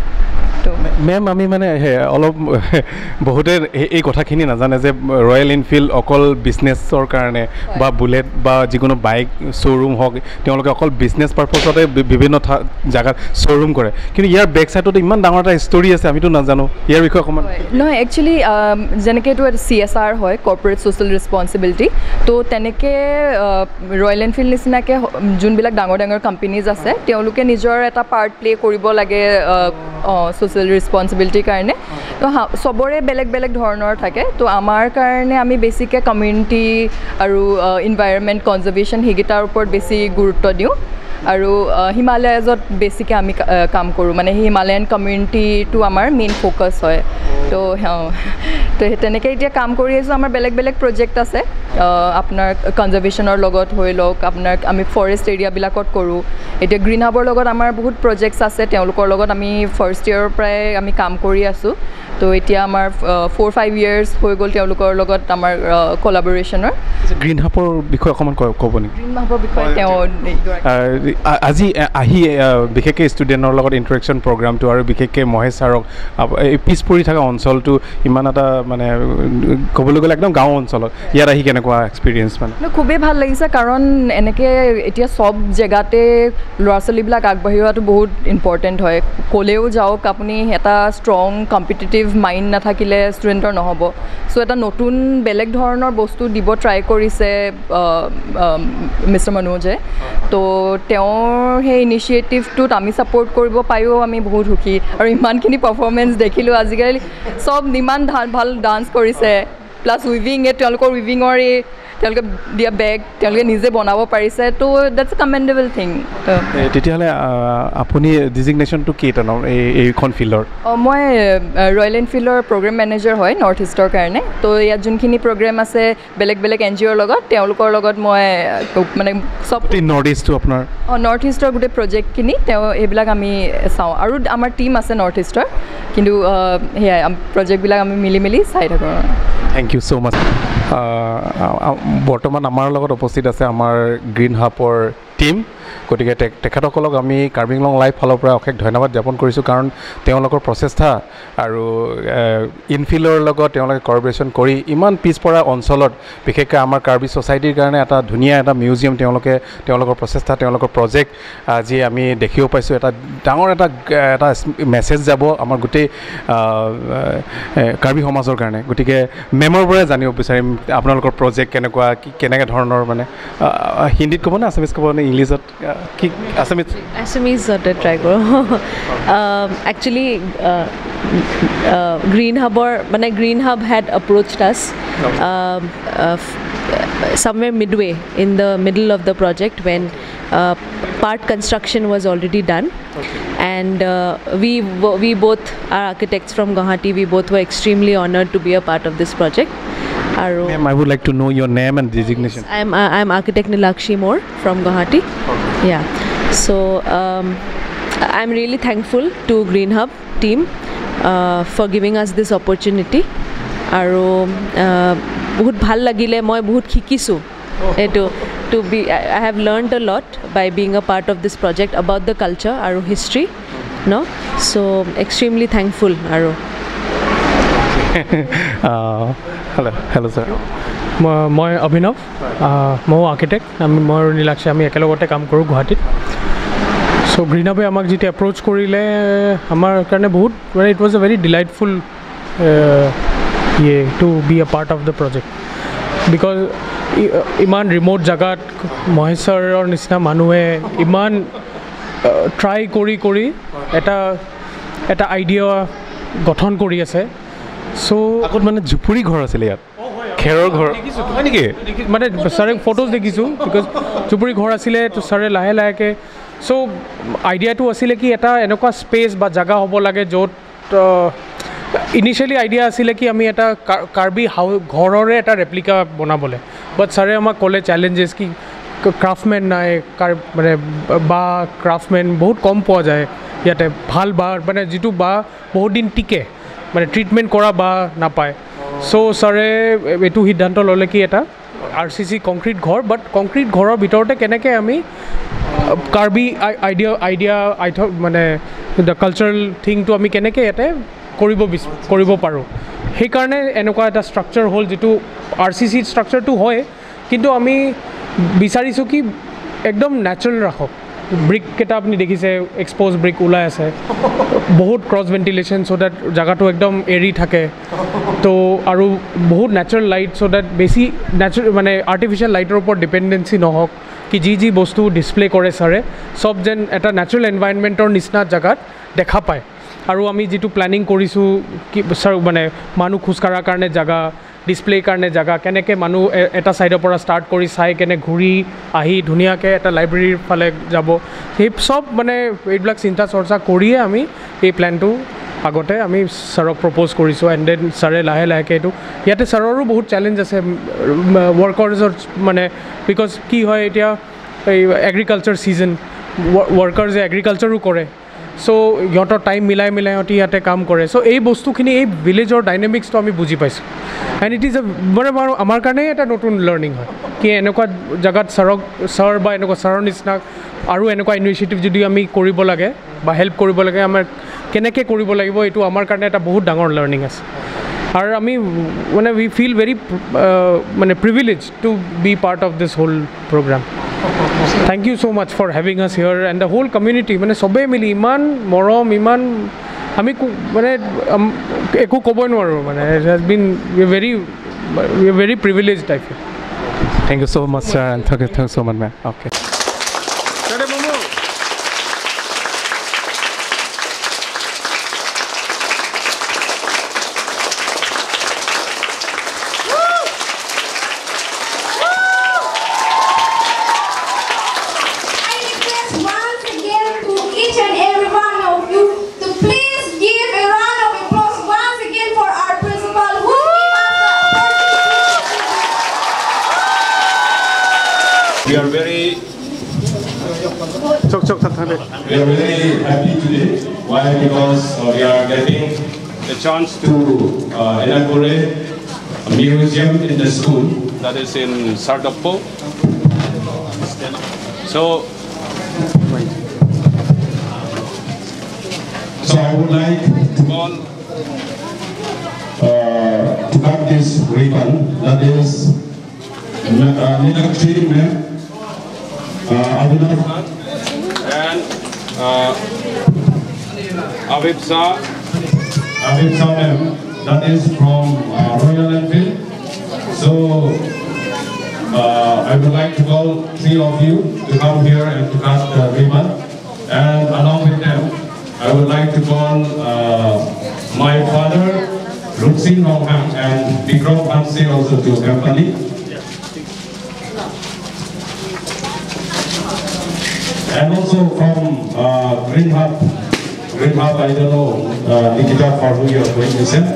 মেম, আমি মানে অলপ বহুতে এই কথাখিনি নাজানে যে ৰয়েল এনফিল্ড অকল বিজনেছৰ কাৰণে বা বুলেট বা যিকোনো বাইক শ্ব'ৰুম হওক, তেওঁলোকে অকল বিজনেছ পাৰপজতে বিভিন্ন জেগাত শ্ব'ৰুম কৰে, কিন্তু ইয়াৰ বেক চাইডত ইমান ডাঙৰ এটা ষ্টৰী আছে, আমিতো নাজানো ইয়াৰ বিষয়ে অকণমান। নহয়, একচুৱেলি যেনেকৈ এইটো এটা CSR হয়, কৰ্পৰেট ছ'চিয়েল ৰেছপনচিবিলিটি। তো তেনেকৈ ৰয়েল এনফিল্ড নিচিনাকৈ যোনবিলাক ডাঙৰ ডাঙৰ কোম্পেনীজ আছে, তেওঁলোকে নিজৰ এটা পাৰ্ট প্লে কৰিব লাগে ছ'চিয়েল ৰেছপনচিবিলিটিৰ কাৰণে। তো চবৰে বেলেগ বেলেগ ধৰণৰ থাকে। তো আমাৰ কাৰণে আমি বেছিকৈ কমিউনিটি আৰু ইনভাইৰনমেণ্ট কনজাৰ্ভেশ্যন সেইকেইটাৰ ওপৰত বেছি গুৰুত্ব দিওঁ। আৰু হিমালয়াজত বেছিকৈ আমি কাম কৰোঁ, মানে হিমালয়ান কমিউনিটিটো আমাৰ মেইন ফ'কাছ হয়। তো সেই তেনেকৈ এতিয়া কাম কৰি আছোঁ। আমাৰ বেলেগ বেলেগ প্ৰজেক্ট আছে, আপোনাৰ কনজাৰ্ভেশ্যনৰ লগত হৈ লওক, আপোনাৰ আমি ফৰেষ্ট এৰিয়াবিলাকত কৰোঁ। এতিয়া গ্ৰীণ হাবৰ লগত আমাৰ বহুত প্ৰজেক্টছ আছে, তেওঁলোকৰ লগত আমি ফাৰ্ষ্ট ইয়েৰৰ পৰাই আমি কাম কৰি আছোঁ। তো এতিয়া আমাৰ 4-5 years হৈ গ'ল তেওঁলোকৰ লগত আমাৰ কলাবৰেশ্যনৰ। গ্ৰীণ হাবৰ বিষয়ে অকণমান ক'ব নেকি? গ্ৰীণ হাবৰ বিষয়ে তেওঁ আজি আহি বিশেষকৈ ষ্টুডেণ্টৰ লগত ইণ্টাৰেকশ্যন প্ৰগ্ৰামটো আৰু বিশেষকৈ মহেশ ছাৰক এই পিছ পৰি থকা অঞ্চলটো ইমান এটা মানে ক'বলৈ গ'লে একদম গাঁও অঞ্চলত ইয়াত আহি কেনেকুৱা এক্সপিৰিয়েঞ্চ? মানে খুবেই ভাল লাগিছে, কাৰণ এনেকৈ এতিয়া চব জেগাতে ল'ৰা ছোৱালীবিলাক আগবাঢ়ি অহাটো বহুত ইম্পৰ্টেণ্ট হয়। ক'লেও যাওক, আপুনি এটা ষ্ট্ৰং কম্পিটিটিভ মাইণ্ড নাথাকিলে ষ্টুডেণ্টৰ নহ'ব। চ' এটা নতুন বেলেগ ধৰণৰ বস্তু দিব ট্ৰাই কৰিছে মিষ্টাৰ মনোজে। তো তেওঁৰ সেই ইনিচিয়েটিভটোত আমি ছাপোৰ্ট কৰিব পায়ো আমি বহুত সুখী। আৰু ইমানখিনি পাৰফৰ্মেঞ্চ দেখিলোঁ, আজিকালি চব ইমান ভাল ডান্স কৰিছে, প্লাছ উইভিং, তেওঁলোকৰ উইভিঙৰ তেওঁলোকে দিয়া বেগ তেওঁলোকে নিজে বনাব পাৰিছে। তো ডেটছ এ কমেণ্ডেবল থিং। তেতিয়াহ'লে আপুনি ডিজিগনেশ্যনটো কেইটানৰ এইখন ফিল্ডৰ? মই ৰয়েল এনফিল্ডৰ প্ৰগ্ৰেম মেনেজাৰ হয় নৰ্থ ইষ্টৰ কাৰণে। তো ইয়াত যোনখিনি প্ৰগ্ৰেম আছে বেলেগ বেলেগ NGOৰ লগত, তেওঁলোকৰ লগত মই মানে চব নৰ্থ ইষ্টটো আপোনাৰ নৰ্থ ইষ্টৰ গোটেই প্ৰজেক্টখিনি এইবিলাক আমি চাওঁ। আৰু আমাৰ টীম আছে নৰ্থ ইষ্টৰ, কিন্তু সেয়াই প্ৰজেক্টবিলাক আমি মিলি চাই থাকোঁ। থেংক ইউ ছ' মাছ। বৰ্তমান আমাৰ লগত উপস্থিত আছে আমাৰ গ্ৰীণ হাবৰ টিম। গতিকে তেখেতসকলক আমি কাৰ্বি আংলং লাইভ ফালৰ পৰা অশেষ ধন্যবাদ জ্ঞাপন কৰিছোঁ, কাৰণ তেওঁলোকৰ প্ৰচেষ্টা আৰু ইনফিলৰ লগত তেওঁলোকে কৰ্পৰেশ্যন কৰি ইমান পিছপৰা অঞ্চলত বিশেষকৈ আমাৰ কাৰ্বি ছ'চাইটিৰ কাৰণে এটা ধুনীয়া এটা মিউজিয়াম তেওঁলোকৰ প্ৰচেষ্টা, তেওঁলোকৰ প্ৰজেক্ট আজি আমি দেখিব পাইছোঁ। এটা ডাঙৰ এটা মেছেজ যাব আমাৰ গোটেই কাৰ্বি সমাজৰ কাৰণে। গতিকে মেমৰ পৰাই জানিব বিচাৰিম আপোনালোকৰ প্ৰজেক্ট কেনেকুৱা, কেনেকৈ ধৰণৰ, মানে হিন্দীত ক'ব নে আছামিজ ক'ব নে ইংলিছত? কি আছামিজতে ট্ৰাই কৰোঁ। Actually green hub had approached us somewhere midway in the middle of the project when part construction was already done. And we both are architects from Guwahati. We both were extremely honored to be a part of this project. Ma'am, I would like to know your name and designation. I'm architect Nilakshi Moore from Guwahati. Yeah. So I'm really thankful to Green Hub team for giving us this opportunity. Aru bahut bhal lagile, moi bahut shikisu. I have learned a lot by being a part of this project about the culture aru history. No, so extremely thankful. Aru. Hello sir. মই অভিনৱ, মই architect. মই নীলাক্ষী, আমি একেলগতে কাম কৰোঁ গুৱাহাটীত। চ' green হাবে আমাক যেতিয়া এপ্ৰ'চ কৰিলে আমাৰ কাৰণে বহুত, মানে it was a very delightful to be a part of the project, because ইমান ৰিম'ট জেগাত মহেশ্বৰৰ নিচিনা মানুহে ইমান ট্ৰাই কৰি এটা আইডিয়া গঠন কৰি আছে। চ' আগত মানে জুপুৰি ঘৰ আছিলে ইয়াত, খেৰৰ ঘৰ হয় নেকি? মানে ছাৰে ফটোজ দেখিছোঁ, বিকজ জুপুৰি ঘৰ আছিলে। তো ছাৰে লাহেকৈ চ' আইডিয়াটো আছিলে কি এটা এনেকুৱা স্পেচ বা জেগা হ'ব লাগে য'ত ইনিচিয়েলি আইডিয়া আছিলে কি আমি এটা কাৰ্বি ঘৰৰে এটা ৰেপ্লিকা বনাবলৈ। বাট ছাৰে আমাক ক'লে চেলেঞ্জেছ কি ক্ৰাফ্টমেন নাই, মানে বা ক্ৰাফ্টমেন বহুত কম পোৱা যায় ইয়াতে, ভাল বা মানে যিটো বা বহুত দিন টিকে, মানে ট্ৰিটমেণ্ট কৰা বা নাপায়। চ' ছাৰে এইটো সিদ্ধান্ত ল'লে কি এটা RCC কংক্ৰিট ঘৰ, বাট কংক্ৰিট ঘৰৰ ভিতৰতে কেনেকৈ আমি কাৰ্বি আইডিয়া মানে দ্য কালচাৰেল থিংটো আমি কেনেকৈ ইয়াতে কৰিব পাৰোঁ। সেইকাৰণে এনেকুৱা এটা ষ্ট্ৰাকচাৰ হ'ল, যিটো RCC ষ্ট্ৰাকচাৰটো হয়, কিন্তু আমি বিচাৰিছোঁ কি একদম নেচাৰেল ৰাখক। ব্ৰিককেইটা আপুনি দেখিছে, এক্সপ'জ ব্ৰিক ওলাই আছে, বহুত ক্ৰছ ভেণ্টিলেশ্যন চ' ডেট জেগাটো একদম এৰি থাকে। তো আৰু বহুত নেচাৰেল লাইট চ' ডেট বেছি মানে আৰ্টিফিচিয়েল লাইটৰ ওপৰত ডিপেণ্ডেঞ্চি নহওক, কি যি বস্তু ডিছপ্লে কৰে ছাৰে চব যেন এটা নেচাৰেল এনভাইৰনমেণ্টৰ নিচিনা জেগাত দেখা পায়। আৰু আমি যিটো প্লেনিং কৰিছোঁ কি ছাৰ, মানে মানুহ খোজকঢ়াৰ কাৰণে জেগা, ডিছপ্লেৰ কাৰণে জেগা, কেনেকৈ মানুহ এটা ছাইডৰ পৰা ষ্টাৰ্ট কৰি চাই কেনে ঘূৰি আহি ধুনীয়াকৈ এটা লাইব্ৰেৰীৰ ফালে যাব, সেই চব মানে এইবিলাক চিন্তা চৰ্চা কৰিয়ে আমি এই প্লেনটো আগতে আমি ছাৰক প্ৰপ'জ কৰিছোঁ। এণ্ড দেন ছাৰে লাহেকৈ এইটো, ইয়াতে ছাৰৰো বহুত চেলেঞ্জ আছে ৱৰ্কাৰ্ছৰ, মানে বিকজ কি হয় এতিয়া এই এগ্ৰিকালচাৰ ছিজন, ৱৰ্কাৰ্ছে এগ্ৰিকালচাৰো কৰে, চ' সিহঁতৰ টাইম মিলাই সিহঁতি ইয়াতে কাম কৰে। চ' এই বস্তুখিনি, এই ভিলেজৰ ডাইনেমিক্সটো আমি বুজি পাইছোঁ। এণ্ড ইট ইজ মানে আমাৰ কাৰণে এটা নতুন লাৰ্ণিং হয় কি এনেকুৱা জেগাত ছাৰ বা এনেকুৱা ছাৰৰ নিচিনা আৰু এনেকুৱা ইনিচিয়েটিভ যদি আমি কৰিব লাগে বা হেল্প কৰিব লাগে, আমাৰ কেনেকৈ কৰিব লাগিব, এইটো আমাৰ কাৰণে এটা বহুত ডাঙৰ লাৰ্ণিং আছে। আৰু আমি মানে উই ফিল ভেৰি মানে privilege to be part of this whole programme. Thank you so much for having us here and the whole community, মানে চবেই মিলি ইমান মৰম, ইমান আমি মানে একো ক'বই নোৱাৰোঁ, মানে it has been we are very privileged I feel. Thank you so much sir, and thank you so much ma'am. Okay. We are very We are really happy today. Why? Because we are getting the chance to inaugurate a museum in the school that is in Sardokpo. So I would like to call to cut this ribbon that is Nilakshi ma'am, and Avib Sa ma'am, that is from Royal Enfield. So I would like to call 3 of you to come here and to cut the ribbon, and along with them I would like to call my father, PHURKIMO Karbi, and Bikram Hanse also to accompany. And also from Green Hub, I don't know, Nikita, for who you are going to send.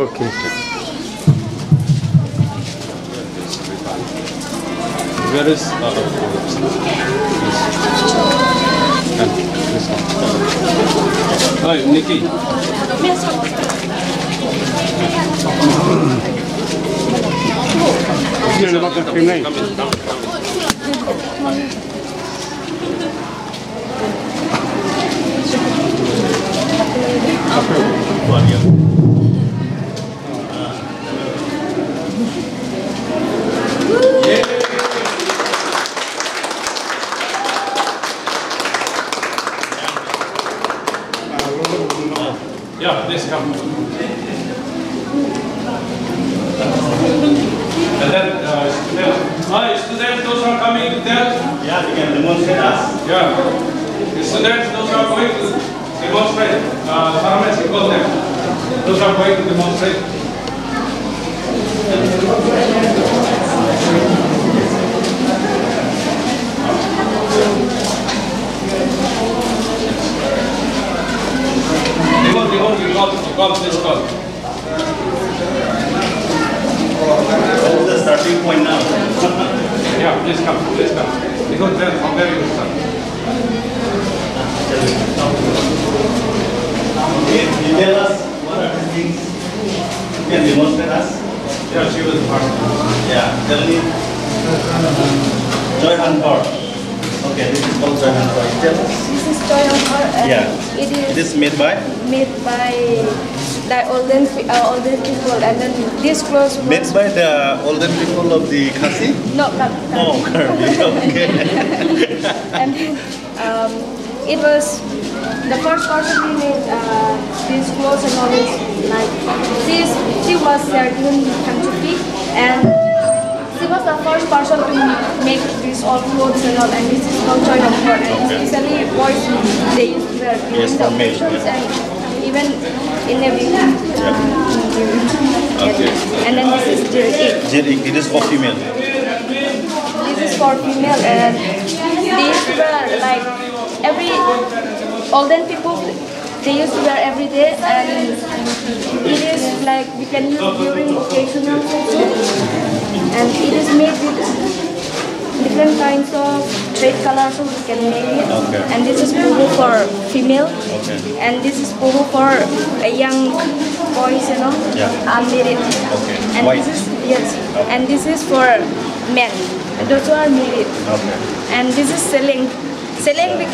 Okay. Where is Hi, Nikki. Yeah, please come. And then, students, those who are coming to tell? Yeah, they can demonstrate us. Yeah. The students, those who are going to demonstrate, Sarmes, you call them. Those who are going to demonstrate. You call this call. That is the starting point now. Yeah, please come. Because then from there you start. You tell us what are the things you can demonstrate us? Yeah, she was the first. Yeah, tell me. Joy Hantor. Okay, this is called Joy Hantor. Tell us. This is toy hamper, and Yeah. it is made by the olden people, and then this clothes was made by the olden people of the Khasi? no, not Oh, Karbi. Okay. and it was the first person who made these clothes and all this. Like she was certain country, and she was the first person to make these all clothes and all. And this is called toy hamper, and especially boys they used to wear during the occasions and even in every Okay. And then this is jerik. It is for female. This is for female, and these were like every olden people they used to wear every day, and it is like we can use during occasional also, and it is made with different kinds of red colors, so we can make it. Okay. And this is puhu for female, Okay. and this is puhu for a young boys, you know, Yeah. unmarried. Okay. And White. this is yes, and this is for men, those who are married. Okay. And this is selling. Selling we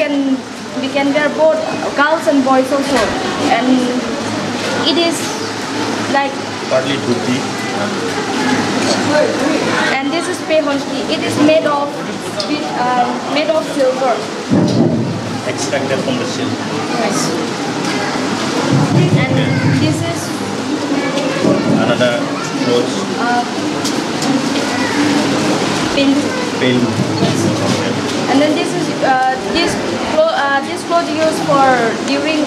can wear both girls and boys also, and it is like Partly dhoti. spray honki. It is made of silver. Extracted from the silk. Yes. And this is Another clothes. pin. Pin. And then this is this cloth used for during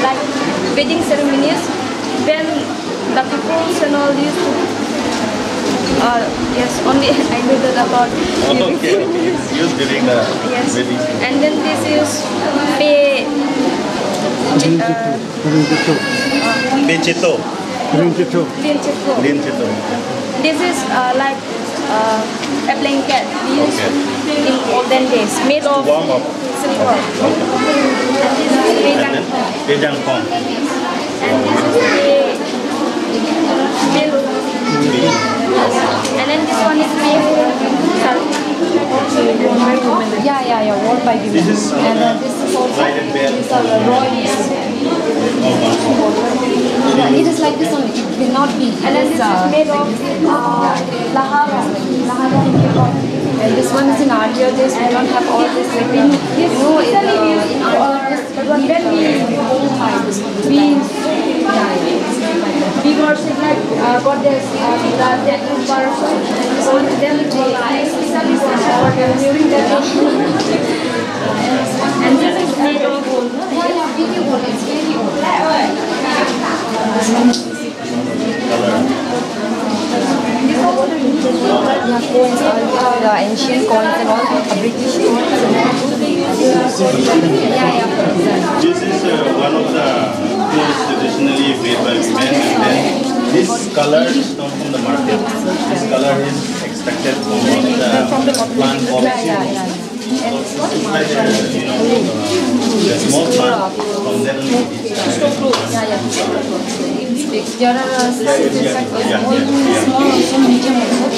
like wedding ceremonies when the peoples and all used to yes, only I know that about during ceremonies. Used during the Yes. wedding. And then this is Pinchito. Linchito. This is like a blanket used in olden days, made of Warm up. silver. And this is And then Pejang Pong. and this is bill. And then this one is yeah, worn by women. This is And this is also lighted bear. these are royals. It is like this only. It will not be. And then this is made of lahara. And this one is in earlier days. We don't have all this. Like, in earlier days, But when we worship like goddess, that person. So then during that and this is made of gold. it's very old. The ancient coins and all, British coins. This is one of the clothes traditionally made by men, and then this color is not from the market. This color is extracted from the plant forest. The small plant from there only. There are small, also medium also.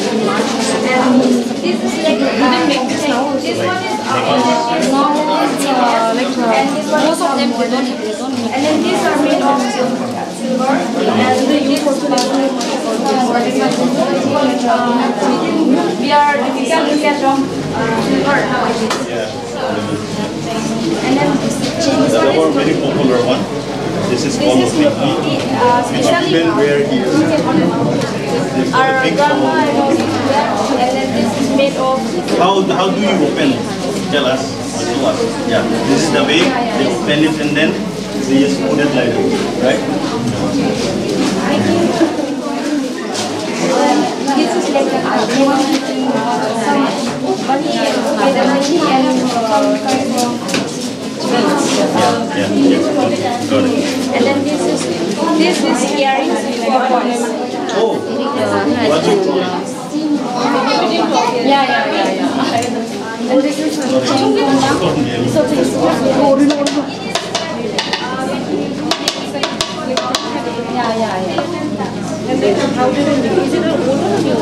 This is like this one is Most of them they don't have. and then these are made of silver. And this we are typically get from silver nowadays. And then this The other very popular one. This is called Pinky. especially Been rare here. our grandma and all used to wear. And then this is made of How do you open? Tell us. Show us. Yeah. This is the way they open it, and then they just put it like that, right? this is like an item. Money and Got it. and then this is earrings for boys. Oh, what you And this is so this is And then how did it is it an old or new?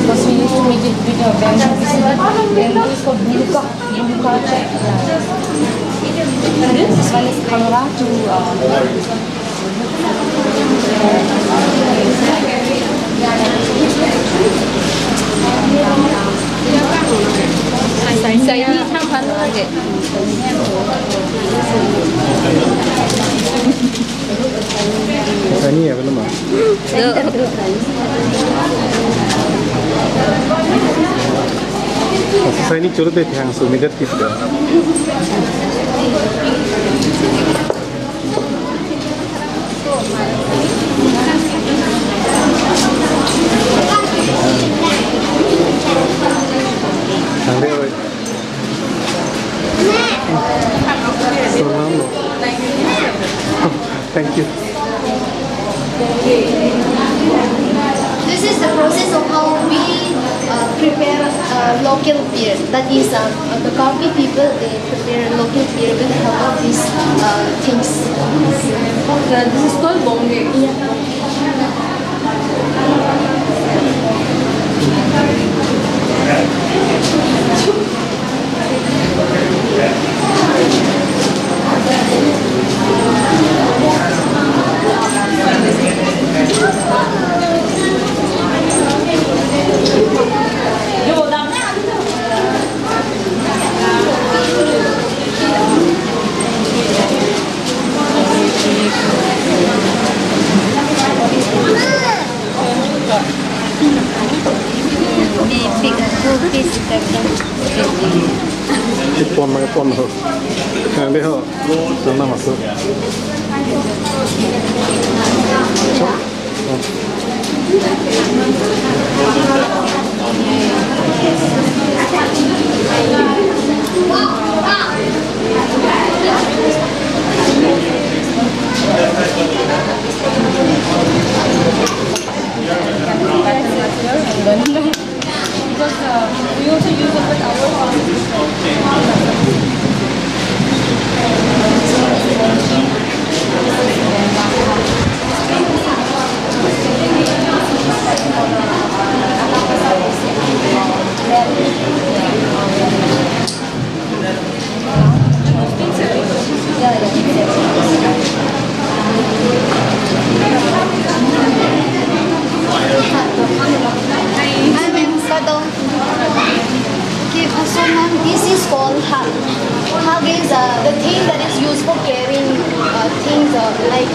Because we used to make it with a bamboo. This is called Buluka. This one is Kamara to Saya ni tham lagi. Ini ya belum ah. Saya ini curut deh yang sumidat gitu dah. Thank you. This is the process of how we prepare local beer. That is, the Karbi people, they prepare local beer with help of these things. This is called Bombay. pon ho. Dia ho. Sana masuk. Because we also use it with I'm in Sadong. Okay, so ma'am, this is called hug. Hug is the thing that is used for carrying things like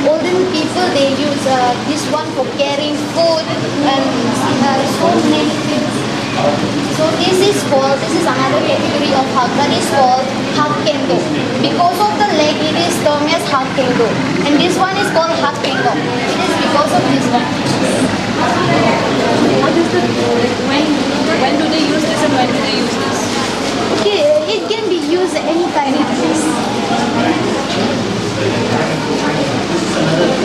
older people, they use this one for carrying food and so many things. So this is another category of hug that is called hug kendo. Because of the leg, it is termed as hug kendo. And this one is called hug kendo. It is because of this one. What is the when do they use this and when do they use this? Okay, it can be used anytime it is.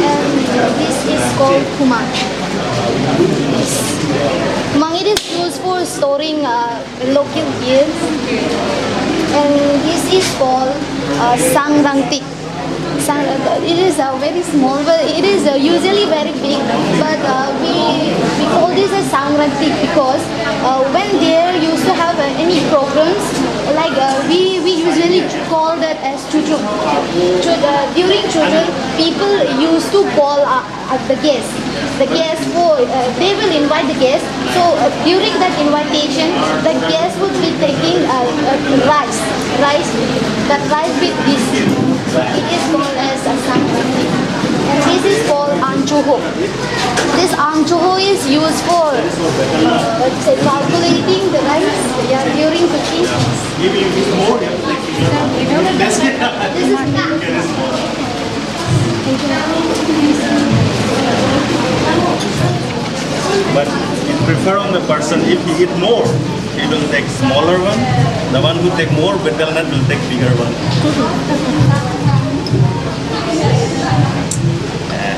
And this is called kumang. Kumang, it is used for storing local beers. And this is called sangrangtik. It is very small, but it is usually very big. But we call this as sangrangtik because when they used to have any programs, like we usually call that as chuchuk. During chuchuk, people used to call the guests. The guests they will invite the guests. So during that invitation, the guests would be taking rice with this. It is called as a sangrangtik. And this is called anchoho. This anchoho is used for calculating the rice during cooking. This is But it prefer on the person, if he eat more, he will take smaller one. The one who take more betel nut will take bigger one.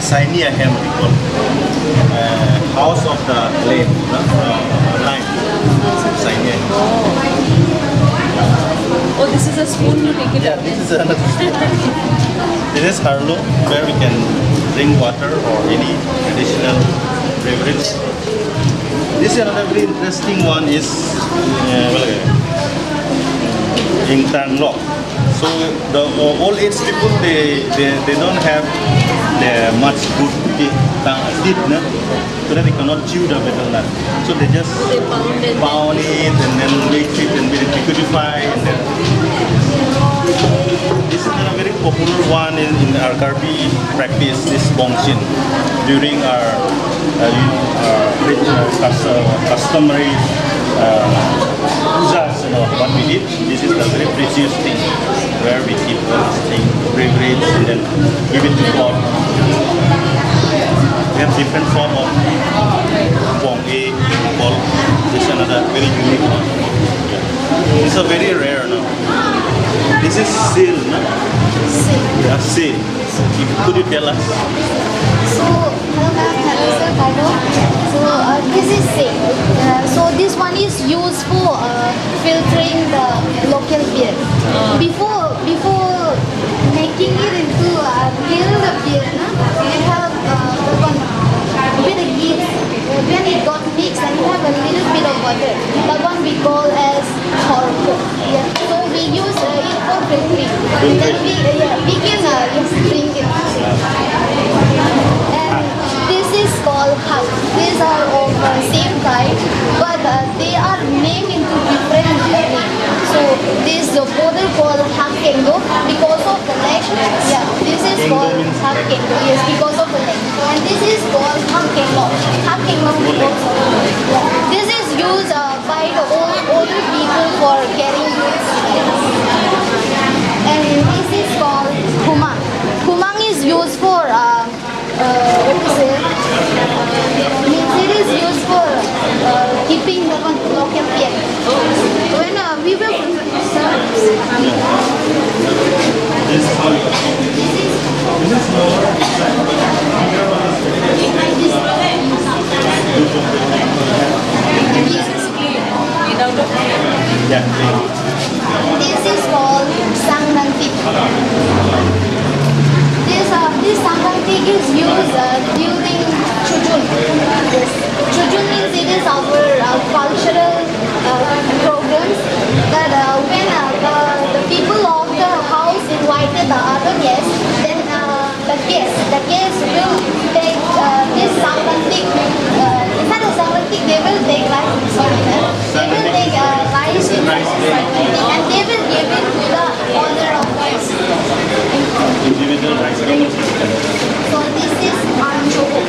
Saini Ahem we call. House of the line. Saini Ahem. Oh, this is a spoon to take it out. This is another spoon. This is harlo, where we can drink water or any additional beverage. This is another very interesting one is in Tanglok. So the old age people they don't have much good teeth, so that they cannot chew the betel nut. So they just pound it and then make it and liquidify and then. This is a very popular one in our Karbi practice. This bongshin during our customary pujas, what we did. This is the very precious thing where we keep this thing, beverage, and then give it to God. We have different form of bong A, ball. This is another very unique one. These are very rare now. This is seal, no? Yeah, seal. Could you tell us? So, hello ma'am, hello sir, Kado. So, this is safe. So, this one is used for filtering the local beer. Before making it into real beer, we have the one with the yeast. When it got mixed and we have a little bit of water, the one we call as chorko. Yeah. So, we use it for filtering. And then we can just drink it. And this is called hug. These are of same type, but they are named into different names. So this both are called hug kendo because of the leg. Yeah, this is called hug kendo. Yes, because of the leg. And this is called hug kendo. Hug kendo because of the leg. Yeah. This is used by the older people for carrying This is called Sangrantik. This Sangrantik is used during Chujun. Chujun means it is our cultural programs that when the people of the house invited the other guests, then the guests will take this Sangrantik. Instead of Sangrantik, they will take rice. They will take rice in Sangrantik, and they will give it to the owner of rice. Individual rice. So this is anchovo.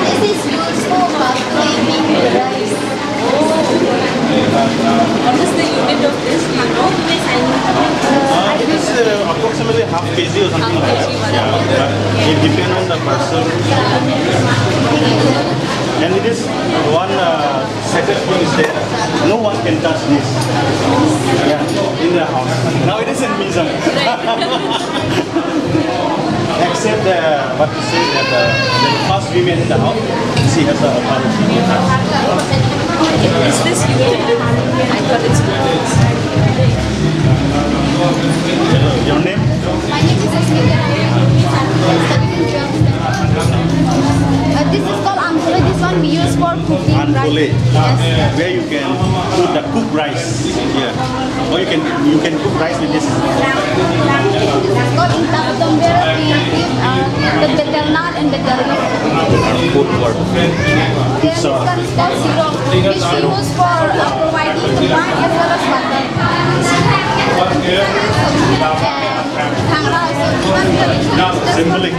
This is used for cleaning the rice. What is the unit of this? You know? It is approximately half kg or something like that. Yeah, it depends on the person. And it is one second thing is there. No one can touch this. Yeah, in the house. Now it is in Mizam. Except what you say that the first women in the house, she has a authority. Is this unit? I thought it's Your name? My name is Asmita. This is called ankole. This one we use for cooking Ankole. rice. Yes. Where you can put the cooked rice. Yeah. Or you can cook rice with this. It's called intakutomber. We give the betelnut and betelnut. Good word. Then this one is called syrup, which we use for providing the wine as well as butter. Symbolic.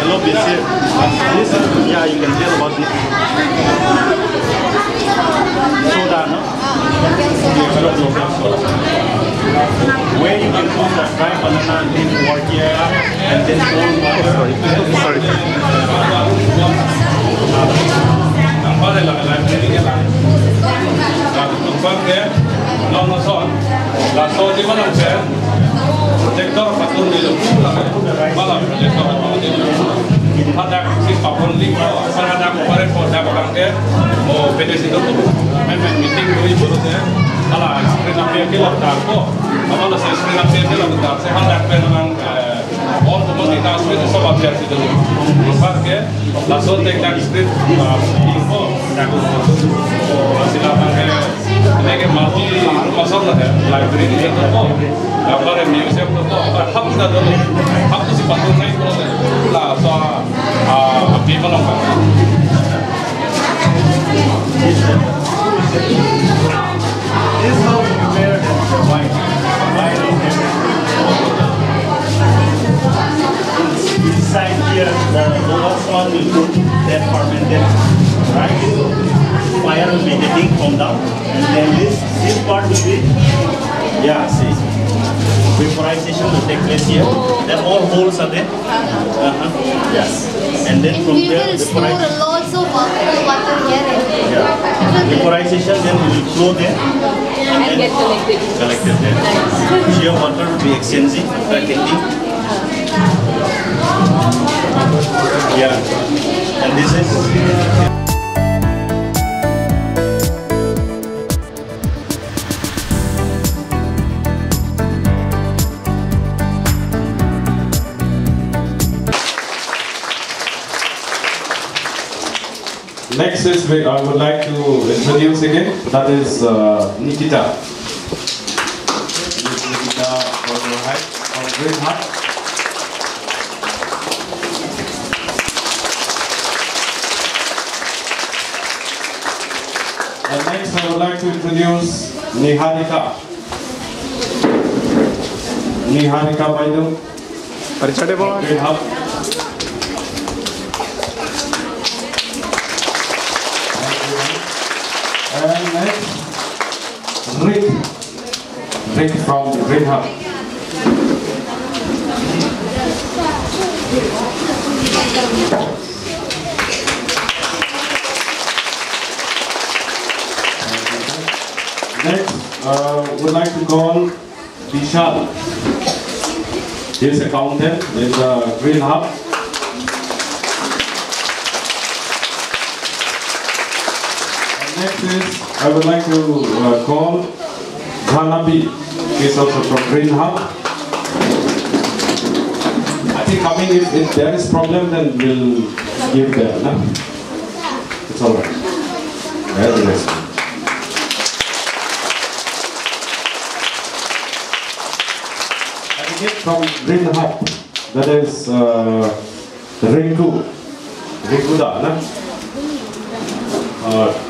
Hello, Bishir. Yeah, you can tell about this. Soda, no? Where you can put the dry banana, then work here, and then cold water. Sorry. This is how we prepare the wine. Wine is inside here, the lowest one will put that fermented rice. Fire will be getting from down, and then this part will be, yeah, see, vaporization will take place here. Then all holes are there. Yes, and then from We there will store vaporization. lots of water here. Yeah. Vaporization, then we will flow there and get collected. Collected there. Shear water will be exchanging, packaging. Yeah. And this is. Next is I would like to introduce again. That is Nikita. Nikita from Green Hut. And next I would like to introduce Niharika. Niharika Baidu. Green Hut. And next, Rick from Green Hub. would like to call Vishal. He is accountant in the Green Hub. And next is, I would like to call Dhanabi. He is also from Green Hub. I think coming, if there is problem, then we'll give them. No? It's all right. Very nice. From Green Hub, that is Rinku da, na?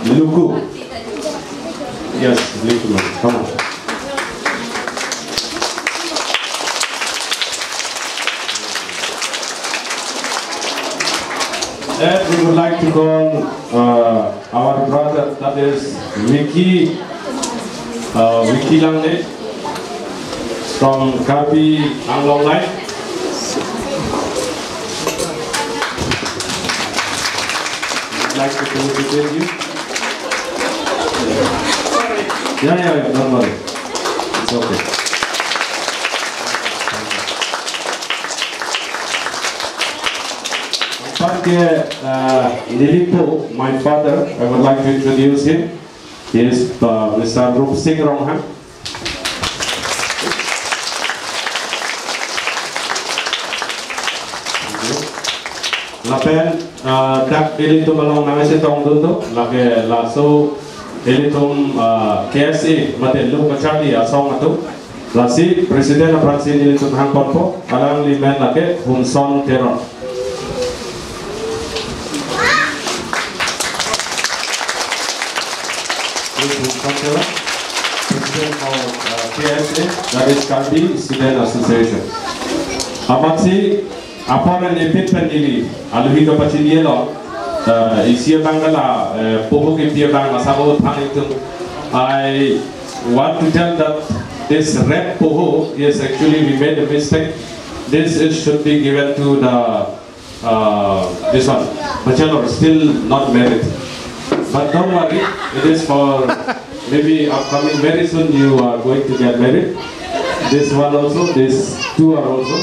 Luku. Yes, Luku. Come on. And we would like to call our brother, that is Vicky Langne. From Karbi Anglong Life. Would like to go with you? Yeah, don't worry. It's okay. Nilipo, my father, I would like to introduce him. He is Mr. Sardokpo Ronghang. Lapen tak elitum along nangase tong dundo lage laso elitum KSA mate lu kachali asong atu lasi presiden Pransin elitum hangkon po alang limen lage hunson teror president of KSA, that is Karbi Student Association. Amatsi Upon an epipendili, Aluhiga Pachilielo, Isia Bangala, Pohoki Bang, Sabo Panitum. I want to tell that this red Poho is actually, we made a mistake. This should be given to the, this one, Bachelor, still not married. But don't worry, it is for maybe upcoming, very soon you are going to get married. This one also, these two are also.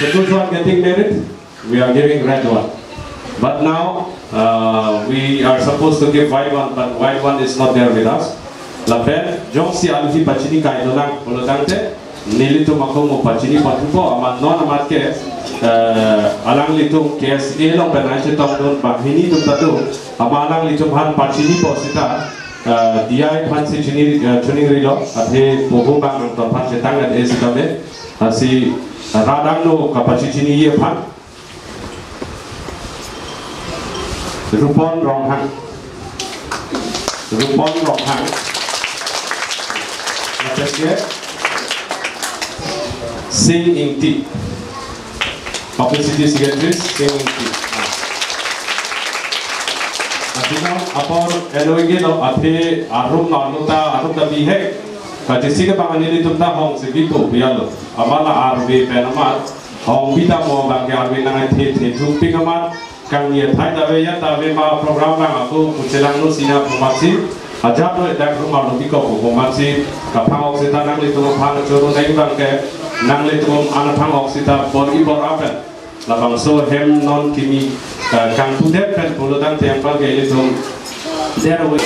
The those who are getting married, we are giving red one. But now, we are supposed to give white one, but white one is not there with us. Lapen, jong si alfi pachini kai dolang polotante, nilitu makomo pachini patupo, amat non amat ke, alang litu kes elong penanche tong don bahini tu tatu, amalang litu han pachini posita, dia han si chuni rilo, athe poho bang ton pan cetang at esitabe, asi radang no kapachini ye pan. Rupon Ronghang. Rupon Ronghang. Sing in tea. Publicity secretary, sing in tea. Now, upon Eloigin of Ate, Arum Nanuta, Arum the Bihek, but the Sika Panganili to the Hong Sigipo, Bialo, Amala Arbe, Panama, Hong Vita Mo, Bangarwin, and to Pigaman. Kang ye thai da ve ya ta ve ma program bang aku kuchelang no sina pemaksi ajak no dak rumah no biko pemaksi ka phang oksita nang le to phang choro nai bang ke nang le to an phang oksita bor I bor apen la bang so hem non kimi kang tu dep pen polo dang temple ke le to there we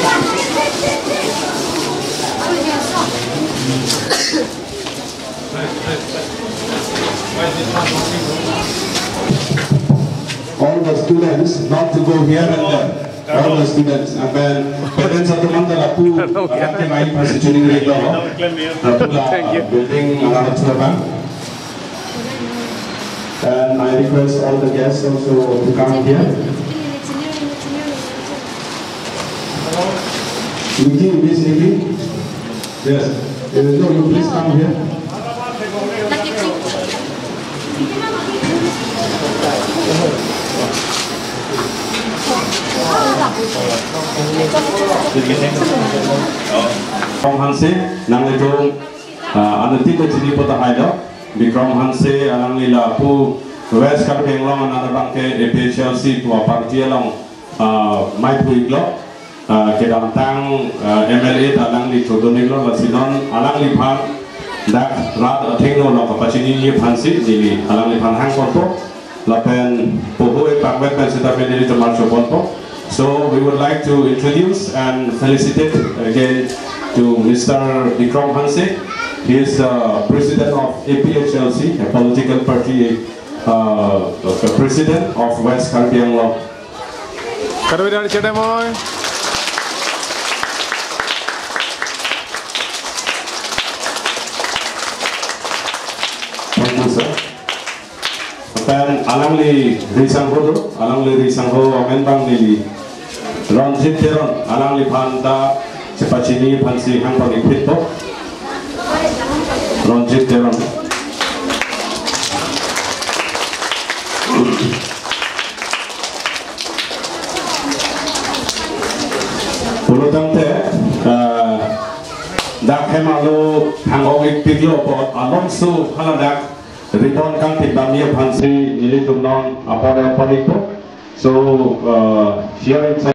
all the students not to go here and there. All the students. And then parents of the mandala pu akan main persecuting itu. Thank you. Building and I request all the guests also to come here. Nikki, Miss Nikki. Yes. No, you please come here. From Hanse, Nangleto, Anatika Chili Pota Hido, Bikram Hanse, Alanglila Pu, West Carping Long, another bank, a PHLC to a party along Mike Wiglo, kedam tang MLA alang li chodoni lo lasinon alang li phan dak rat athengno lo kapachini li phansi dili alang li phan hang konpo lapen poho e pagwet pen sita pen dili tomar choponpo. So we would like to introduce and felicitate again to Mr. Vikram Hanse. He is the president of APHLC, a political party, the president of West Karbi Anglong. Karbi dari cedemoy. Thank you, sir. Dan alangli risangho, amenbang nili. Ronjit teron, alangli panda, cepacini pansi hang pagi pitpo. Ronjit teron. Pulutang te, dak hemalu hangong ikpiglo po alonso haladak ribon kang tibamia pansi nili tumnon apore aporipo. So here inside.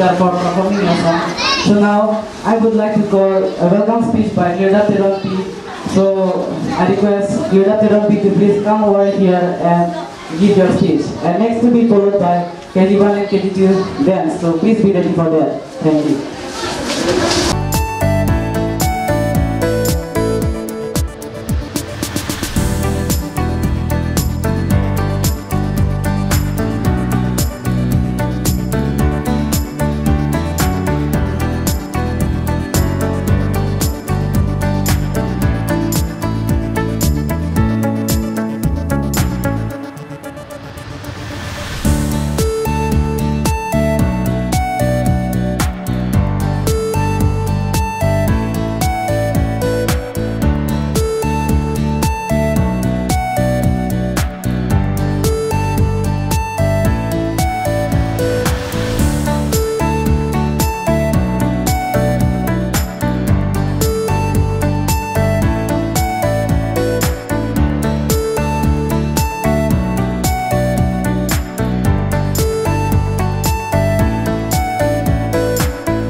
sir, for performing your song. So now I would like to call a welcome speech by Yoda Terompi. So I request Yoda Terompi to please come over here and give your speech. And next to be followed by KG1 and KG2 dance. So please be ready for that. Thank you.